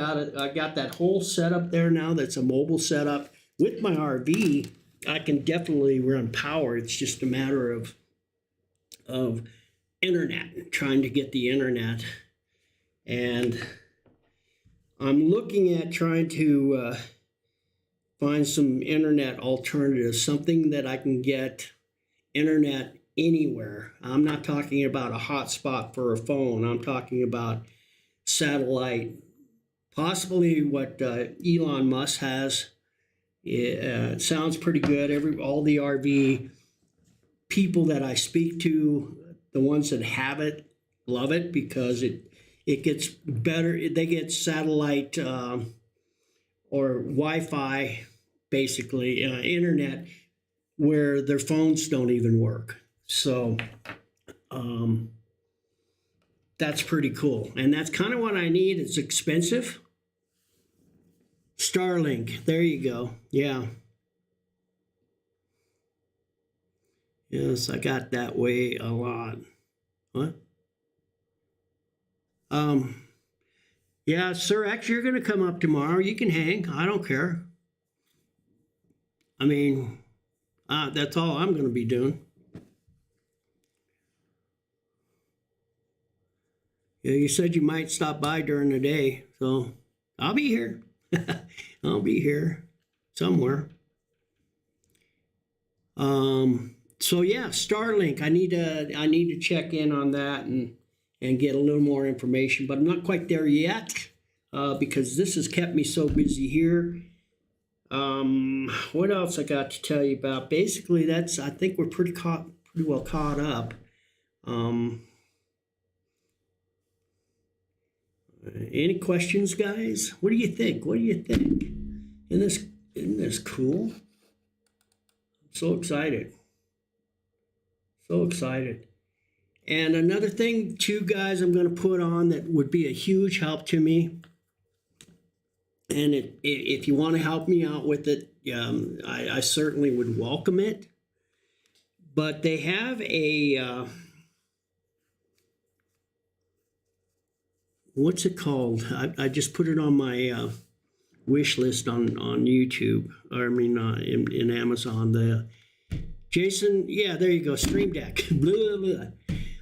got that whole setup there now. That's a mobile setup with my RV. I can definitely run power. It's just a matter of internet, trying to get the internet. And I'm looking at trying to find some internet alternatives, something that I can get internet anywhere. I'm not talking about a hotspot for a phone. I'm talking about satellite, possibly what Elon Musk has. It sounds pretty good. All the RV people that I speak to, the ones that have it, love it because it gets better. They get satellite or Wi-Fi, basically internet, where their phones don't even work. So that's pretty cool. And that's kind of what I need. It's expensive. Starlink. There you go. Yeah. Yes, I got that way a lot. What? Yeah, Sir X, you're going to come up tomorrow. You can hang. I don't care. I mean, that's all I'm going to be doing. Yeah, you said you might stop by during the day, so I'll be here. I'll be here somewhere. So yeah, Starlink. I need to check in on that and get a little more information, but I'm not quite there yet because this has kept me so busy here. What else I got to tell you about? Basically, I think we're pretty well caught up. Any questions, guys? What do you think? Isn't this cool? I'm so excited. So excited. And another thing, too, guys, I'm going to put on that would be a huge help to me. And if you want to help me out with it, I certainly would welcome it. But they have a... what's it called? I just put it on my wish list on YouTube. Or I mean, in Amazon. The Jason, yeah, there you go. Stream Deck. Blah, blah,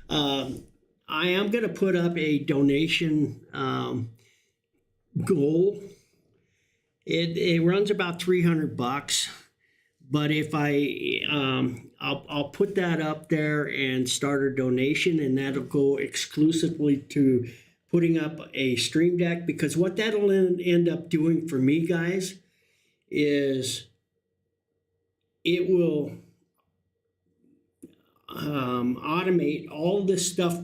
blah. I am going to put up a donation goal. It runs about $300, but if I'll put that up there and start a donation, and that'll go exclusively to putting up a Stream Deck, because what that'll end up doing for me, guys, is it will automate all this stuff,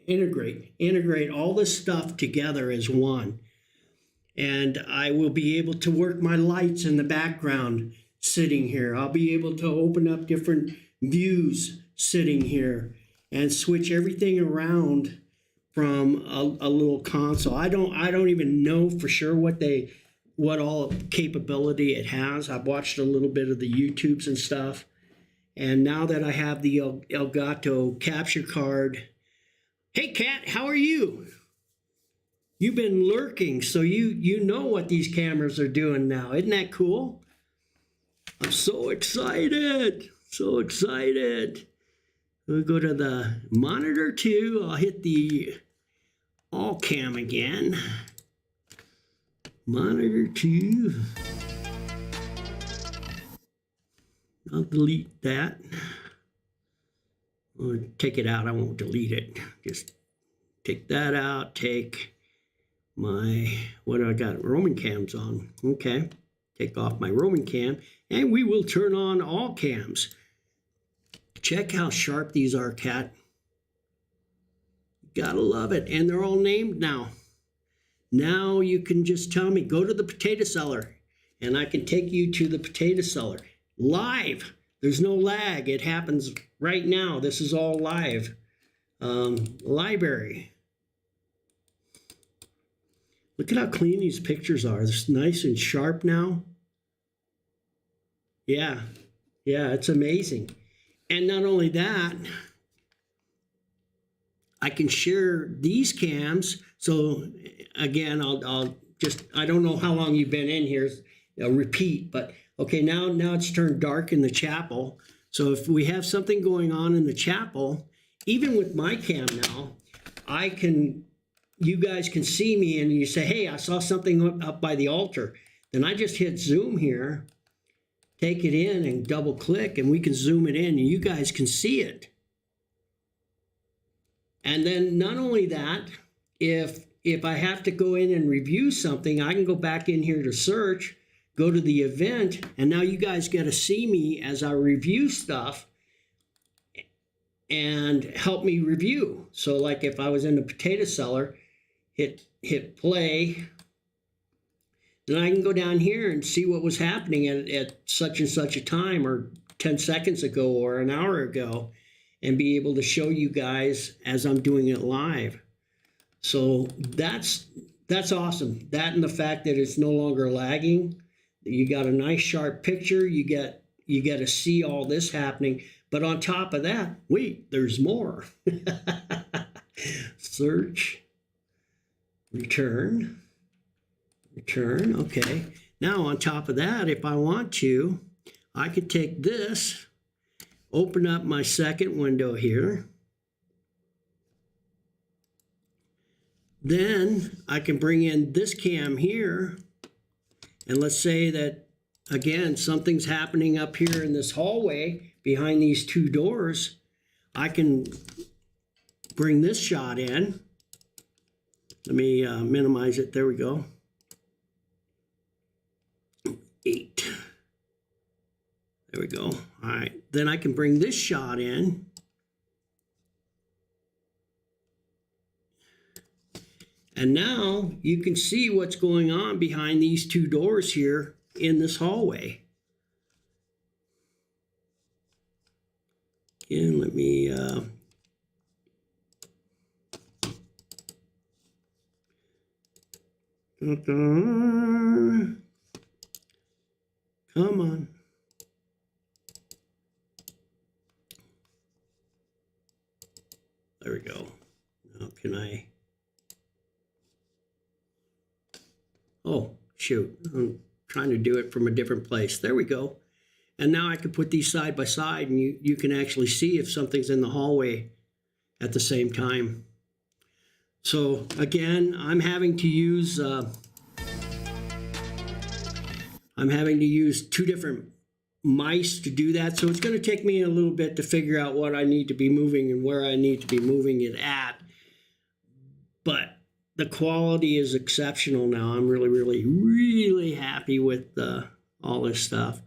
integrate all this stuff together as one. And I will be able to work my lights in the background sitting here. I'll be able to open up different views sitting here and switch everything around from a little console. I don't even know for sure what all capability it has. I've watched a little bit of the YouTubes and stuff. And now that I have the Elgato capture card, Hey, Kat, how are you? You've been lurking, so you know what these cameras are doing now. Isn't that cool? I'm so excited. So excited. We'll go to the monitor 2. I'll hit the all cam again. Monitor 2. I'll delete that. I'll take it out. I won't delete it. Just take that out. Take my, what do I got? Roman cams on. Okay. Take off my Roman cam. And we will turn on all cams. Check how sharp these are, Kat. Gotta love it. And they're all named now. Now you can just tell me, go to the potato cellar. And I can take you to the potato cellar. Live. There's no lag. It happens right now. This is all live. Library. Look at how clean these pictures are. It's nice and sharp now. Yeah. Yeah, it's amazing. And not only that, I can share these cams. So again, I'll just, I don't know how long you've been in here, I'll repeat, but okay, now it's turned dark in the chapel. So if we have something going on in the chapel, even with my cam now, you guys can see me and you say, hey, I saw something up by the altar. Then I just hit zoom here, take it in and double click and we can zoom it in and you guys can see it. And then not only that, if I have to go in and review something, I can go back in here to search, go to the event, and now you guys get to see me as I review stuff and help me review. So like if I was in the potato cellar, hit play, then I can go down here and see what was happening at such and such a time or 10 seconds ago or an hour ago and be able to show you guys as I'm doing it live. So that's awesome. That and the fact that it's no longer lagging. You got a nice sharp picture. You get to see all this happening. But on top of that, wait, there's more. Search, return, okay. Now on top of that, if I want to, I could take this, open up my second window here. Then I can bring in this cam here. And let's say that, again, something's happening up here in this hallway behind these two doors. I can bring this shot in. Let me minimize it. There we go. 8. There we go. All right. Then I can bring this shot in. And now you can see what's going on behind these two doors here in this hallway. Again, let me come on. There we go. Now can I? Oh, shoot. I'm trying to do it from a different place. There we go. And now I can put these side by side and you can actually see if something's in the hallway at the same time. So again, I'm having to use two different mice to do that. So it's going to take me a little bit to figure out what I need to be moving and where I need to be moving it at. But the quality is exceptional now. I'm really, really, really happy with all this stuff.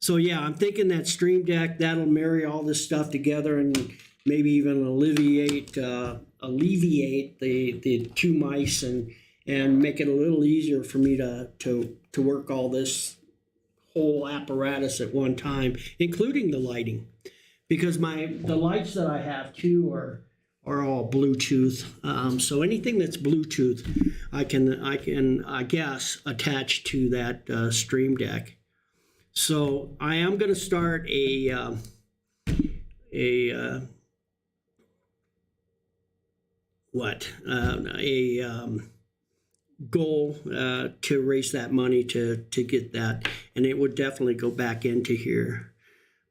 So yeah, I'm thinking that Stream Deck, that'll marry all this stuff together and maybe even alleviate the two mice and make it a little easier for me to work all this whole apparatus at one time, including the lighting, because the lights that I have too are all Bluetooth. So anything that's Bluetooth, I guess attach to that Stream Deck. So I am going to start goal to raise that money to get that, and it would definitely go back into here.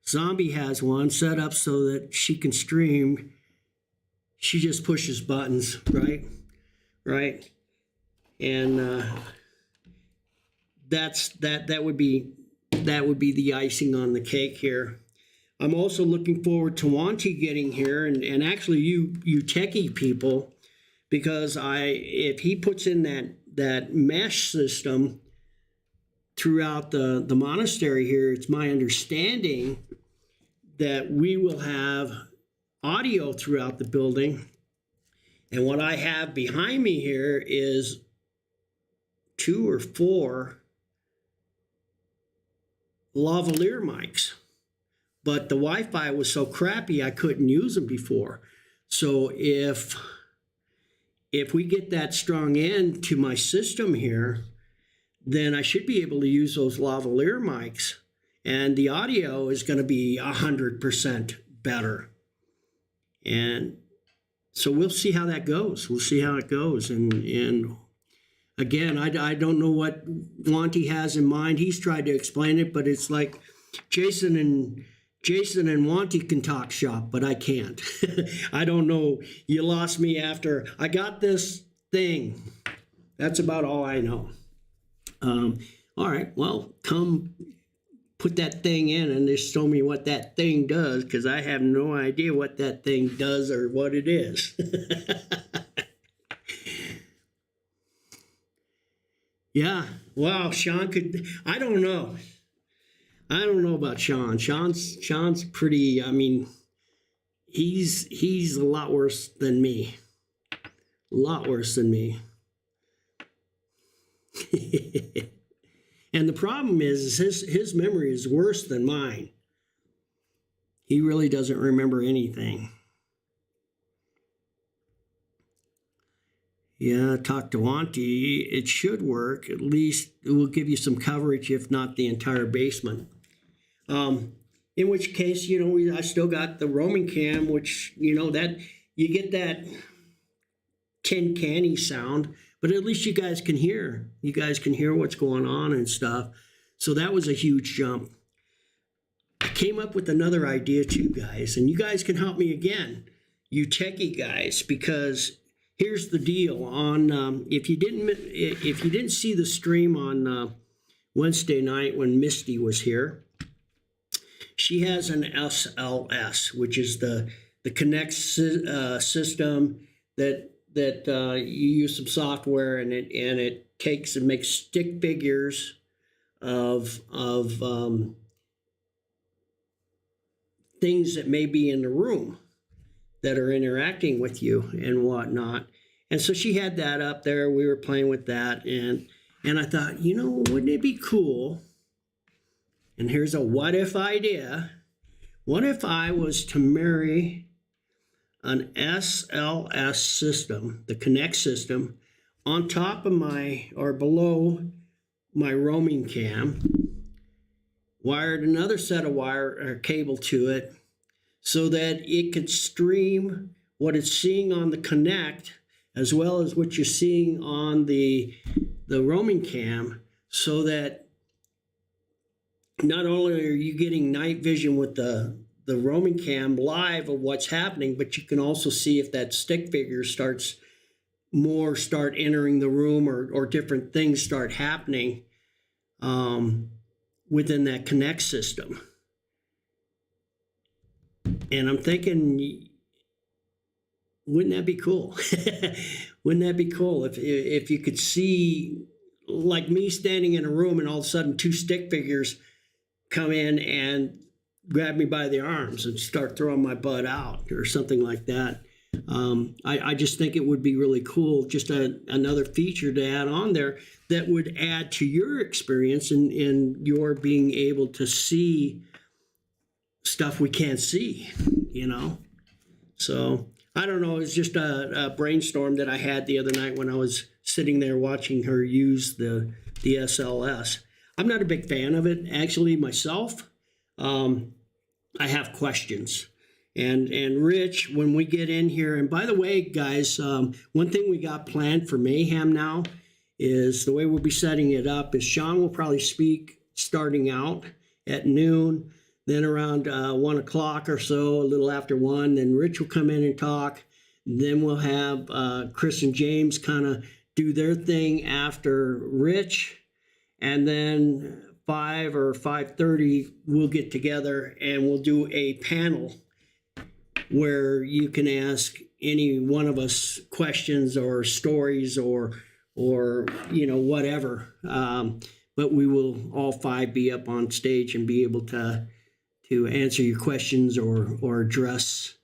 Zombie has one set up so that she can stream. She just pushes buttons, right, and that would be the icing on the cake here. I'm also looking forward to Wanty getting here, and actually you techie people, because if he puts in that mesh system throughout the monastery here, it's my understanding that we will have audio throughout the building. And what I have behind me here is 2 or 4 lavalier mics, but the Wi-Fi was so crappy I couldn't use them before. So if we get that strong end to my system here, then I should be able to use those lavalier mics, and the audio is going to be 100% better. And so we'll see how that goes. We'll see how it goes. And again, I don't know what Wanty has in mind. He's tried to explain it, but it's like Jason and Wanty can talk shop, but I can't. I don't know. You lost me after I got this thing. That's about all I know. All right, well, come put that thing in and just show me what that thing does, because I have no idea what that thing does or what it is. Yeah, wow, Sean could, I don't know about Sean. Sean's pretty, I mean, he's a lot worse than me. A lot worse than me. And the problem is his memory is worse than mine. He really doesn't remember anything. Yeah, talk to Wanty. It should work. At least it will give you some coverage, if not the entire basement. In which case, I still got the roaming cam, which, that you get that tin canny sound, but at least you guys can hear. You guys can hear what's going on and stuff. So that was a huge jump. I came up with another idea too, guys, and you guys can help me again, you techie guys, because here's the deal. On if you didn't see the stream on Wednesday night when Misty was here, she has an SLS, which is the Connect system that you use some software, and it takes and makes stick figures of things that may be in the room that are interacting with you and whatnot. And so she had that up there. We were playing with that, and I thought, wouldn't it be cool? And here's a what if idea. What if I was to marry an SLS system, the Connect system, on top of or below my roaming cam, wired another set of wire or cable to it so that it could stream what it's seeing on the Connect as well as what you're seeing on the roaming cam, so that not only are you getting night vision with the roaming cam live of what's happening, but you can also see if that stick figure start entering the room, or different things start happening within that Connect system. And I'm thinking, wouldn't that be cool? Wouldn't that be cool if you could see, like me standing in a room, and all of a sudden 2 stick figures come in and grab me by the arms and start throwing my butt out or something like that. I just think it would be really cool, just another feature to add on there that would add to your experience in your being able to see stuff we can't see, So I don't know, it's just a brainstorm that I had the other night when I was sitting there watching her use the SLS. I'm not a big fan of it, actually, myself. I have questions. And Rich, when we get in here, and by the way, guys, one thing we got planned for Mayhem now is the way we'll be setting it up is Sean will probably speak starting out at noon, then around 1 o'clock or so, a little after 1, then Rich will come in and talk. Then we'll have Chris and James kind of do their thing after Rich, and then 5 or 5:30 we'll get together and we'll do a panel where you can ask any one of us questions or stories or whatever. But we will all 5 be up on stage and be able to answer your questions or address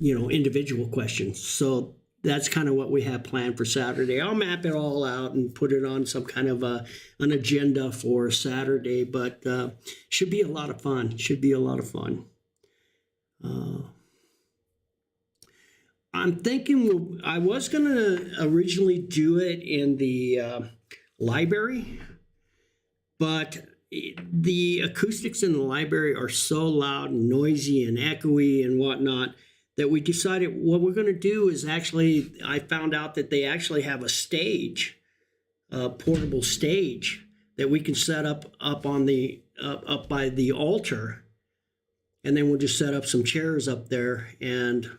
individual questions. So that's kind of what we have planned for Saturday. I'll map it all out and put it on some kind of an agenda for Saturday, but should be a lot of fun. I'm thinking I was going to originally do it in the library, but the acoustics in the library are so loud and noisy and echoey and whatnot that we decided what we're going to do is I found out that they actually have a stage, a portable stage that we can set up on the up by the altar, and then we'll just set up some chairs up there and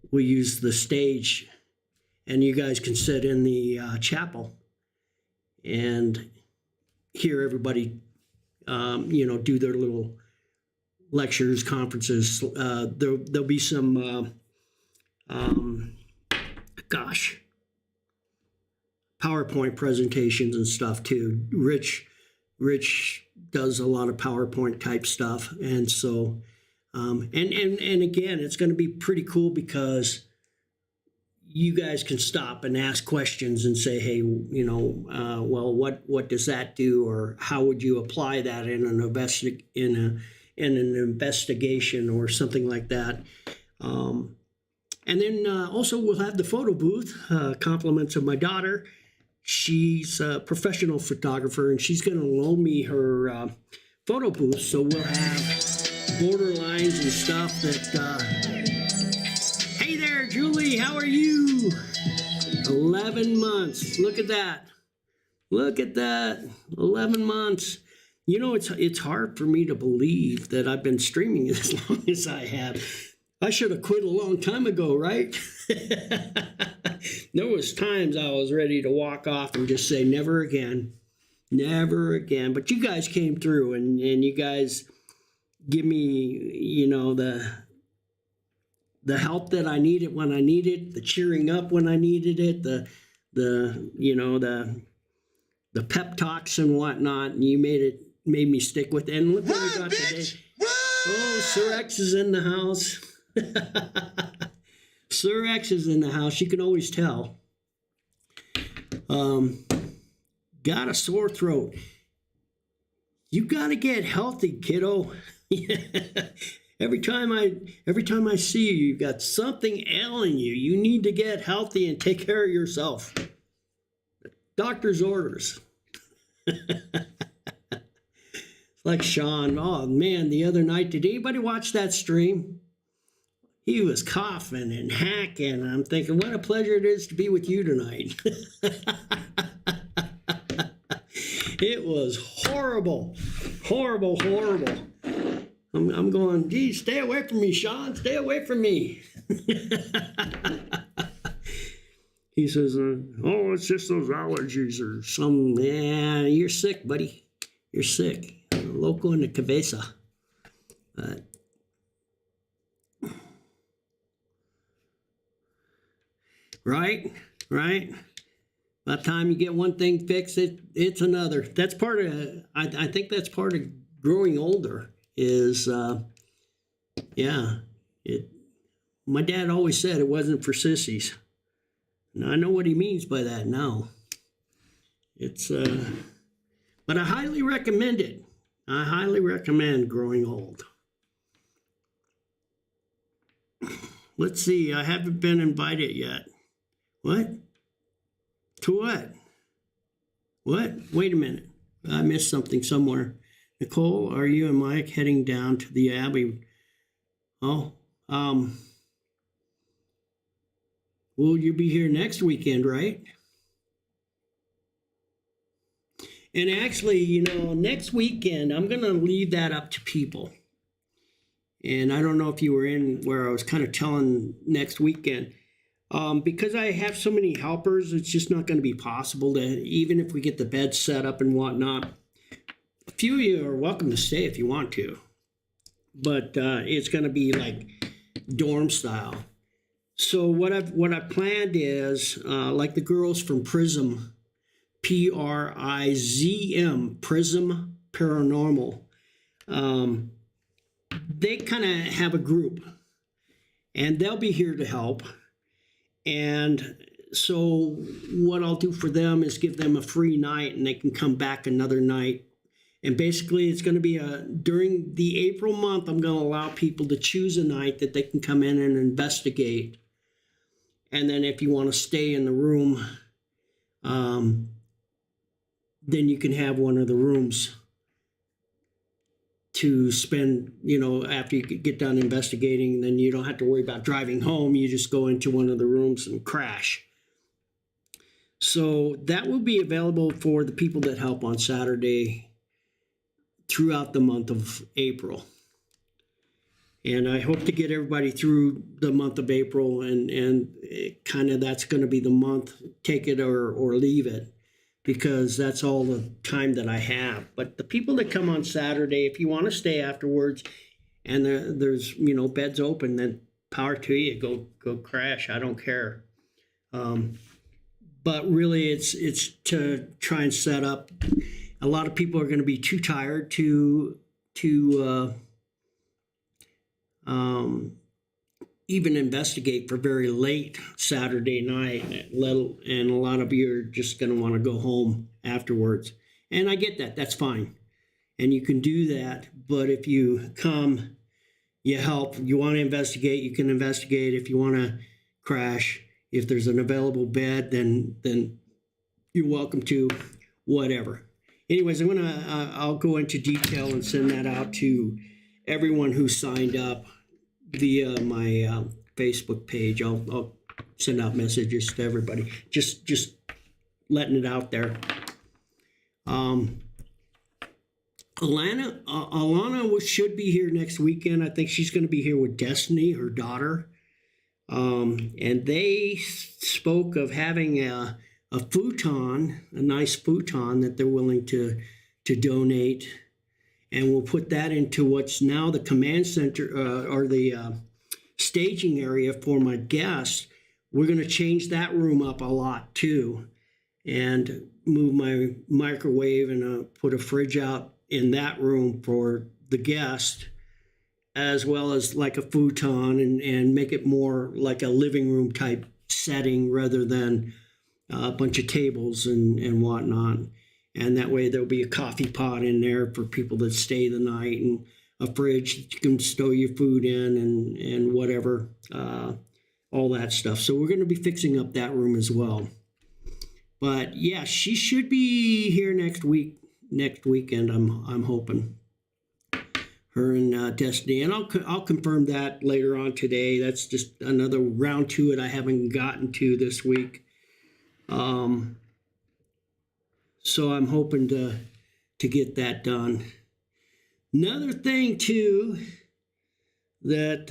we use the stage, and you guys can sit in the chapel and hear everybody, do their little lectures, conferences. There'll be some, PowerPoint presentations and stuff too. Rich does a lot of PowerPoint type stuff, and so. And again, it's going to be pretty cool because you guys can stop and ask questions and say, hey, well, what does that do, or how would you apply that in an investigation or something like that. And then also we'll have the photo booth. Compliments of my daughter. She's a professional photographer, and she's going to loan me her photo booth, so we'll have border lines and stuff that hey there, Julie, how are you? 11 months. Look at that 11 months. It's hard for me to believe that I've been streaming as long as I have. I should have quit a long time ago, right? There was times I was ready to walk off and just say never again, but you guys came through, and you guys give me, the help that I needed when I needed, the cheering up when I needed it, the pep talks and whatnot, and you made me stick with it. And look what we got today. Oh, Sir X is in the house. Sir X is in the house. You can always tell. Got a sore throat. You got to get healthy, kiddo. Every time I see you, you've got something ailing you. You need to get healthy and take care of yourself. Doctor's orders. Like Sean. Oh man, the other night, did anybody watch that stream? He was coughing and hacking. I'm thinking, what a pleasure it is to be with you tonight. It was horrible. I'm going, geez, stay away from me, Sean. Stay away from me. He says, oh, it's just those allergies or some. Yeah, you're sick, buddy. You're sick. Loco in the cabeza. But right. By the time you get one thing fixed, it's another. That's part of. I think that's part of growing older. Is my dad always said it wasn't for sissies. Now I know what he means by that now. It's but I highly recommend it. I highly recommend growing old. Let's see, I haven't been invited yet. What? To what? What? Wait a minute. I missed something somewhere. Nicole, are you and Mike heading down to the Abbey? Oh, will you be here next weekend, right? And actually, next weekend, I'm going to leave that up to people. And I don't know if you were in where I was kind of telling next weekend. Because I have so many helpers, it's just not going to be possible to, even if we get the bed set up and whatnot. A few of you are welcome to stay if you want to. But it's going to be like dorm style. So what I've planned is like the girls from Prism, PRIZM, Prism Paranormal. They kind of have a group, and they'll be here to help. And so what I'll do for them is give them a free night, and they can come back another night. And basically, it's going to be during the April month, I'm going to allow people to choose a night that they can come in and investigate. And then if you want to stay in the room, then you can have one of the rooms to spend, after you get done investigating. Then you don't have to worry about driving home. You just go into one of the rooms and crash. So that will be available for the people that help on Saturday throughout the month of April. And I hope to get everybody through the month of April, and kind of that's going to be the month, take it or leave it, because that's all the time that I have. But the people that come on Saturday, if you want to stay afterwards and there's, beds open, then power to you, go crash. I don't care. But really it's to try and set up. A lot of people are going to be too tired to even investigate for very late Saturday night, and a lot of you are just going to want to go home afterwards. And I get that. That's fine. And you can do that. But if you come, you help, you want to investigate, you can investigate. If you want to crash, if there's an available bed, then you're welcome to, whatever. Anyways, I'll go into detail and send that out to everyone who signed up via my Facebook page. I'll send out messages to everybody. Just letting it out there. Alana should be here next weekend. I think she's going to be here with Destiny, her daughter. And they spoke of having a futon, a nice futon that they're willing to donate. And we'll put that into what's now the command center or the staging area for my guests. We're going to change that room up a lot too, and move my microwave and put a fridge out in that room for the guest, as well as like a futon, and make it more like a living room type setting rather than a bunch of tables and whatnot. And that way there'll be a coffee pot in there for people that stay the night, and a fridge that you can stow your food in, and whatever, all that stuff. So we're going to be fixing up that room as well. But yeah, she should be here next weekend. I'm hoping. Her and Destiny, and I'll confirm that later on today. That's just another round to it I haven't gotten to this week. So I'm hoping to get that done. Another thing too that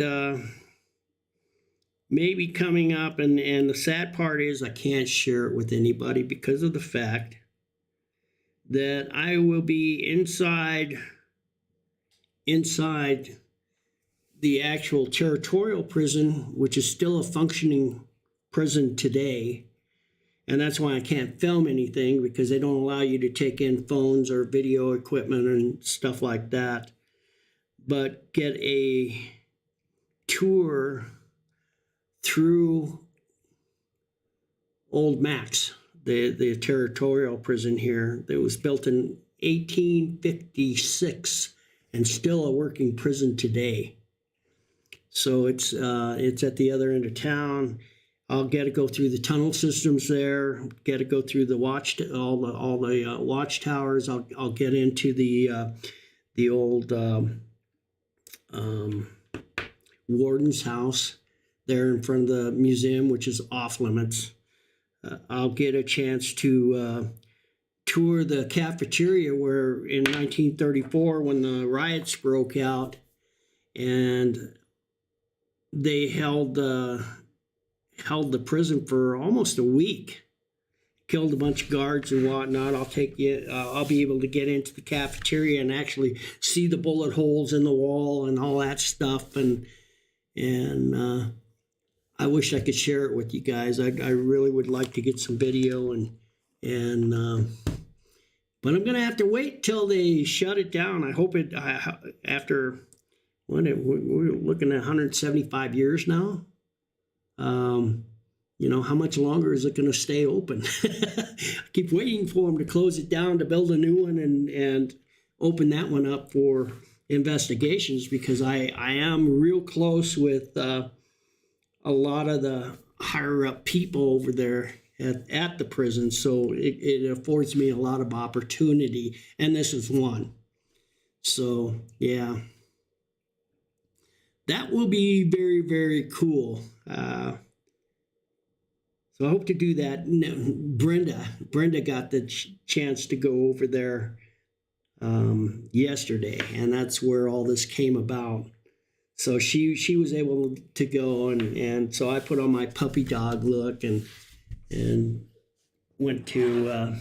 may be coming up, and the sad part is I can't share it with anybody because of the fact that I will be inside the actual territorial prison, which is still a functioning prison today. And that's why I can't film anything, because they don't allow you to take in phones or video equipment and stuff like that. But get a tour through Old Max, the territorial prison here that was built in 1856 and still a working prison today. So it's at the other end of town. I'll get to go through the tunnel systems there. Get to go through the all the watchtowers. I'll get into the old warden's house there in front of the museum, which is off limits. I'll get a chance to tour the cafeteria where in 1934, when the riots broke out, and they held the prison for almost a week, killed a bunch of guards and whatnot. I'll take you. I'll be able to get into the cafeteria and actually see the bullet holes in the wall and all that stuff. And I wish I could share it with you guys. I really would like to get some video but I'm gonna have to wait till they shut it down. I hope it after we're looking at 175 years now. How much longer is it going to stay open? I keep waiting for them to close it down to build a new one and open that one up for investigations, because I am real close with a lot of the higher up people over there at the prison. So it affords me a lot of opportunity, and this is one. So, yeah. That will be very, very cool. So I hope to do that. Brenda got the chance to go over there yesterday, and that's where all this came about. So she was able to go, and so I put on my puppy dog look and went to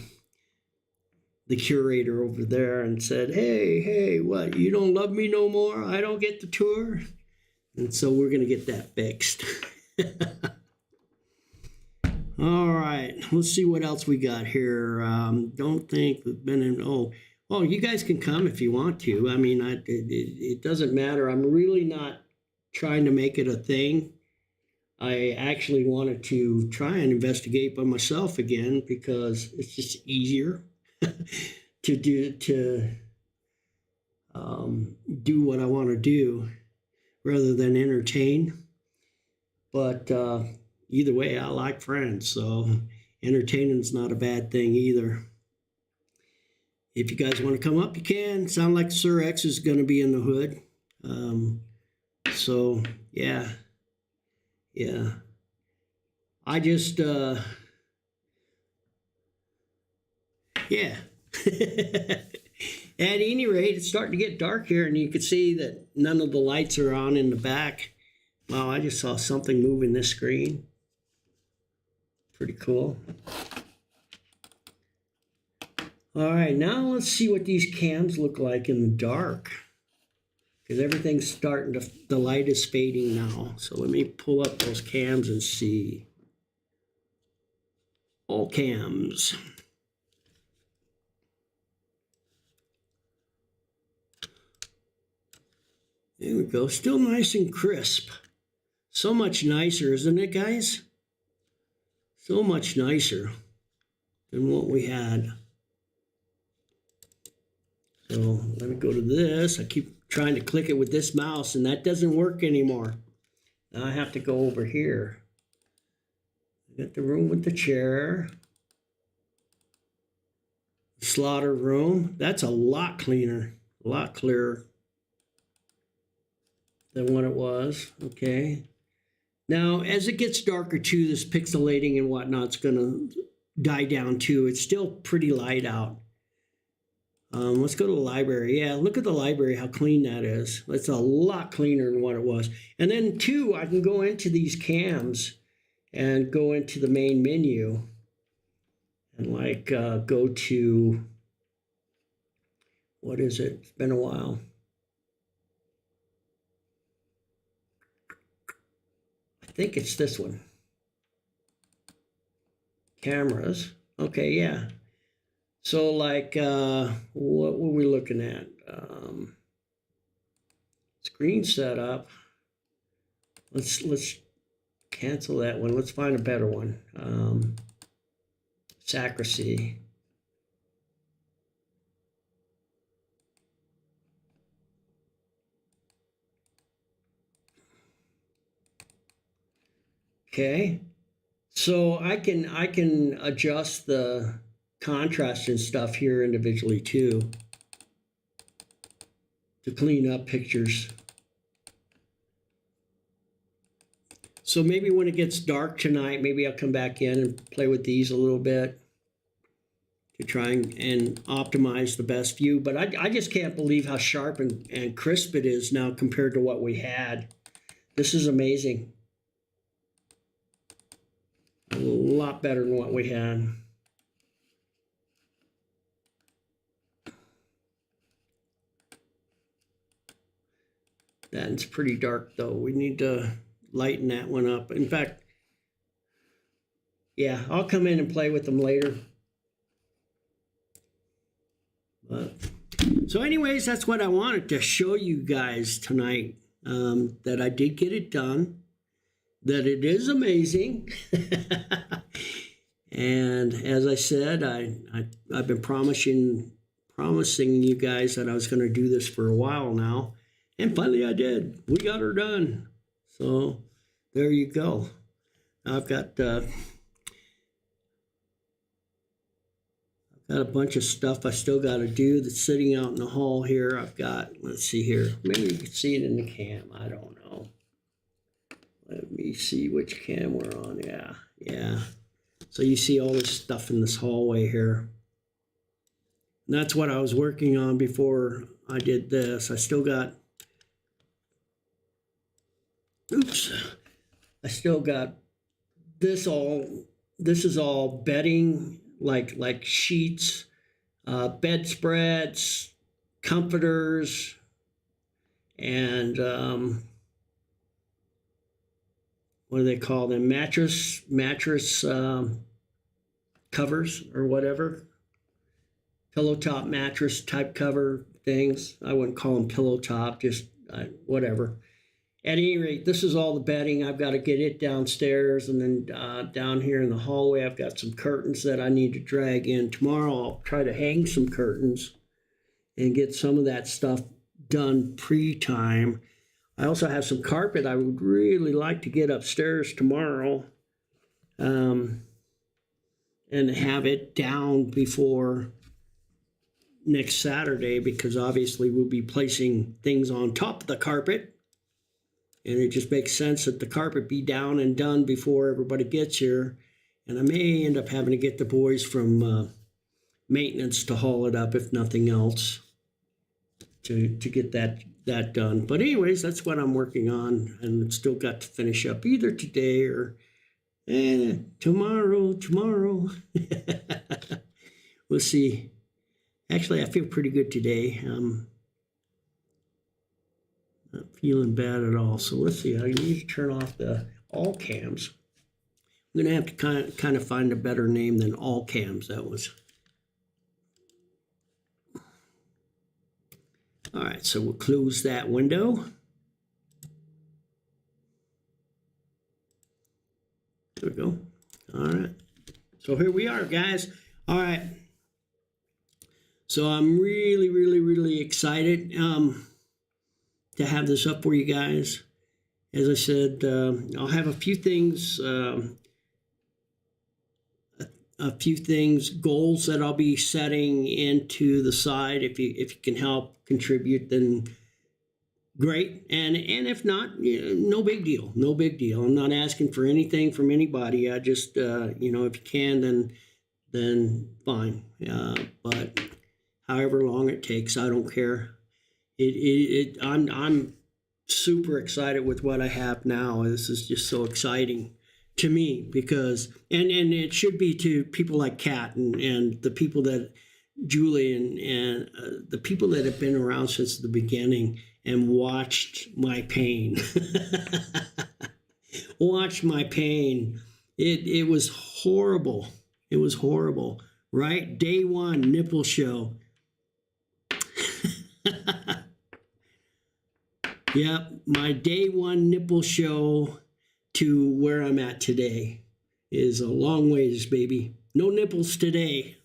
the curator over there and said, hey, what, you don't love me no more? I don't get the tour? And so we're going to get that fixed. All right, let's see what else we got here. Don't think we've been in, you guys can come if you want to. I mean, it doesn't matter. I'm really not trying to make it a thing. I actually wanted to try and investigate by myself again, because it's just easier to do what I want to do rather than entertain. But either way, I like friends, so entertaining's not a bad thing either. If you guys want to come up, you can. Sound like Sir X is going to be in the hood. So, yeah. I just, yeah. At any rate, it's starting to get dark here, and you can see that none of the lights are on in the back. Wow, I just saw something move in this screen. Pretty cool. All right, now let's see what these cams look like in the dark, because everything's starting to, the light is fading now. So let me pull up those cams and see. All cams. There we go. Still nice and crisp. So much nicer, isn't it, guys? So much nicer than what we had. So let me go to this. I keep trying to click it with this mouse, and that doesn't work anymore. Now I have to go over here. I got the room with the chair. Slaughter room. That's a lot cleaner, a lot clearer than what it was. Okay. Now, as it gets darker too, this pixelating and whatnot's going to die down too. It's still pretty light out. Let's go to the library. Yeah, look at the library, how clean that is. It's a lot cleaner than what it was. And then two, I can go into these cams and go into the main menu and like go to, what is it? It's been a while. I think it's this one. Cameras. Okay, yeah. So like, what were we looking at? Screen setup. Let's cancel that one. Let's find a better one. Sacristy. Okay, so I can adjust the contrast and stuff here individually too to clean up pictures. So maybe when it gets dark tonight, maybe I'll come back in and play with these a little bit to try and optimize the best view. But I just can't believe how sharp and crisp it is now compared to what we had. This is amazing. A lot better than what we had. That's pretty dark though. We need to lighten that one up. In fact, yeah, I'll come in and play with them later. But, so anyways, that's what I wanted to show you guys tonight, that I did get it done, that it is amazing. And as I said, I've been promising you guys that I was going to do this for a while now. And finally I did. We got her done. So there you go. I've got a bunch of stuff I still got to do that's sitting out in the hall here. I've got, let's see here. Maybe you can see it in the cam. I don't know. Let me see which cam we're on. Yeah. So you see all this stuff in this hallway here. And that's what I was working on before I did this. I still got, I still got this is all bedding, like sheets, bedspreads, comforters, and what do they call them? Mattress covers or whatever. Pillow top mattress type cover things. I wouldn't call them pillow top, just whatever. At any rate, this is all the bedding. I've got to get it downstairs, and then down here in the hallway, I've got some curtains that I need to drag in. Tomorrow, I'll try to hang some curtains and get some of that stuff done pre-time. I also have some carpet I would really like to get upstairs tomorrow, and have it down before next Saturday, because obviously we'll be placing things on top of the carpet. And it just makes sense that the carpet be down and done before everybody gets here. And I may end up having to get the boys from maintenance to haul it up, if nothing else, to get that done. But anyways, that's what I'm working on, and still got to finish up either today or tomorrow. We'll see. Actually, I feel pretty good today. Not feeling bad at all. So let's see. I need to turn off the all cams. I'm going to have to kind of find a better name than all cams. That was. All right. So we'll close that window. There we go. All right. So here we are, guys. All right. So I'm really excited to have this up for you guys. As I said, I'll have a few things, goals that I'll be setting into the side. If you can help contribute, then great. And if not, no big deal. No big deal. I'm not asking for anything from anybody. I just, if you can, then fine. But however long it takes, I don't care. I'm super excited with what I have now. This is just so exciting to me, because and it should be to people like Kat and the people that Julie and the people that have been around since the beginning and watched my pain. Watched my pain. It was horrible. It was horrible, right? Day one nipple show. Yep, my day one nipple show to where I'm at today is a long ways, baby. No nipples today.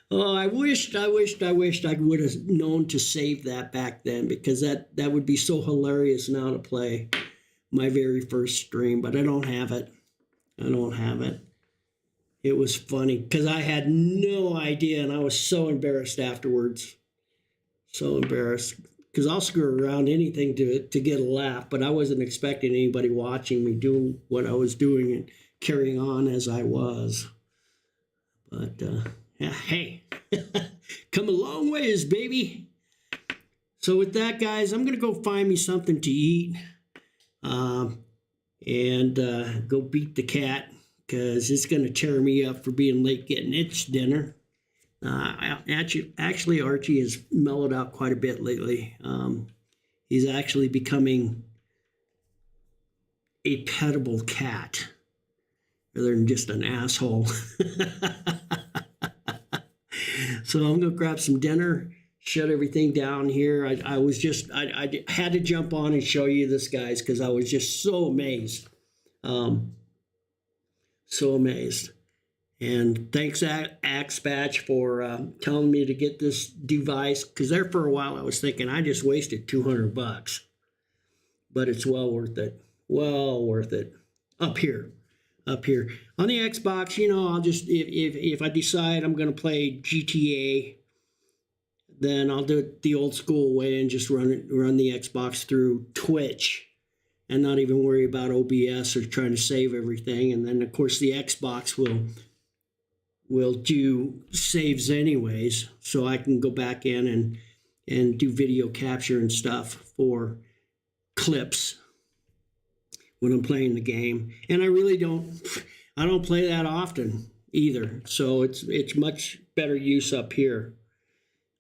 Oh, I wished I would have known to save that back then, because that would be so hilarious now to play my very first stream, but I don't have it. It was funny because I had no idea, and I was so embarrassed afterwards. So embarrassed. because I'll screw around anything to get a laugh, but I wasn't expecting anybody watching me do what I was doing and carrying on as I was. But yeah, hey, come a long ways, baby. So with that, guys, I'm going to go find me something to eat and go beat the cat because it's going to tear me up for being late getting its dinner. Actually, Archie has mellowed out quite a bit lately. He's actually becoming a pettable cat rather than just an asshole. So I'm going to grab some dinner, shut everything down here. I had to jump on and show you this, guys, because I was just so amazed. So amazed. And thanks, Axpatch, for telling me to get this device, because there for a while I was thinking I just wasted $200, but it's well worth it. Well worth it. Up here on the Xbox, you know, I'll just if I decide I'm going to play GTA, then I'll do it the old school way and just run the Xbox through Twitch and not even worry about OBS or trying to save everything. And then of course the Xbox will do saves anyways, so I can go back in and do video capture and stuff for clips when I'm playing the game. And I don't play that often either, so it's much better use up here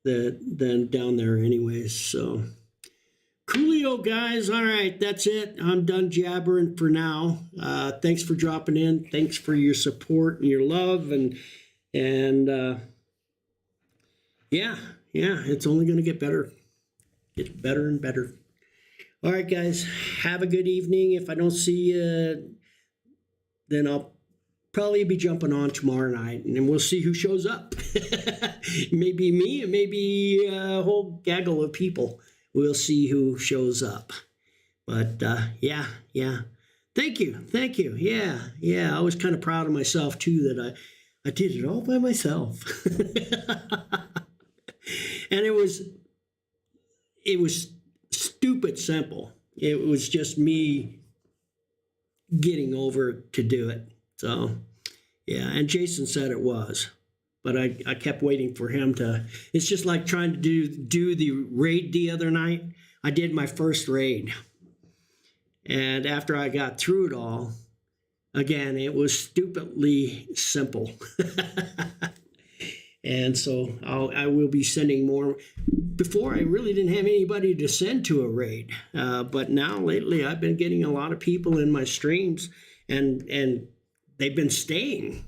than down there anyways. So coolio, guys. All right, that's it. I'm done jabbering for now. Thanks for dropping in. Thanks for your support and your love, and yeah, it's only going to get better. Get better and better. All right, guys, have a good evening. If I don't see you, then I'll probably be jumping on tomorrow night, and we'll see who shows up. It may be me, it may be a whole gaggle of people. We'll see who shows up. But yeah. Thank you. Yeah. I was kind of proud of myself too that I did it all by myself. And it was stupid simple. It was just me getting over to do it. So, yeah, and Jason said it was, but I kept waiting for him to. It's just like trying to do the raid the other night. I did my first raid, and after I got through it all, again, it was stupidly simple. And so I will be sending more. Before, I really didn't have anybody to send to a raid. But now, lately, I've been getting a lot of people in my streams, and they've been staying,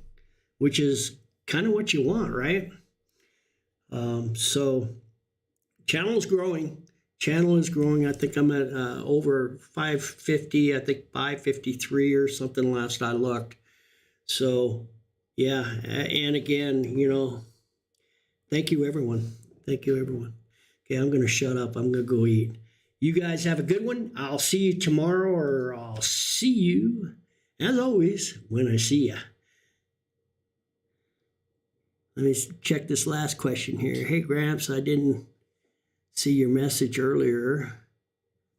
which is kind of what you want, right? So channel is growing. I think I'm at over 550. I think 553 or something last I looked. So, yeah. And again, you know, thank you, everyone. Okay, I'm going to shut up. I'm going to go eat. You guys have a good one. I'll see you tomorrow, or I'll see you, as always, when I see you. Let me check this last question here. Hey, Gramps, I didn't see your message earlier.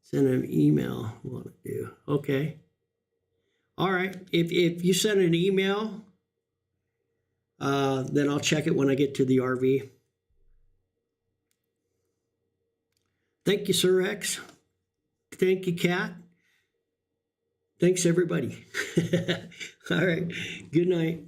Send an email. What to do? Okay. All right. If you send an email, then I'll check it when I get to the RV. Thank you, Sir X. Thank you, Kat. Thanks, everybody. All right. Good night.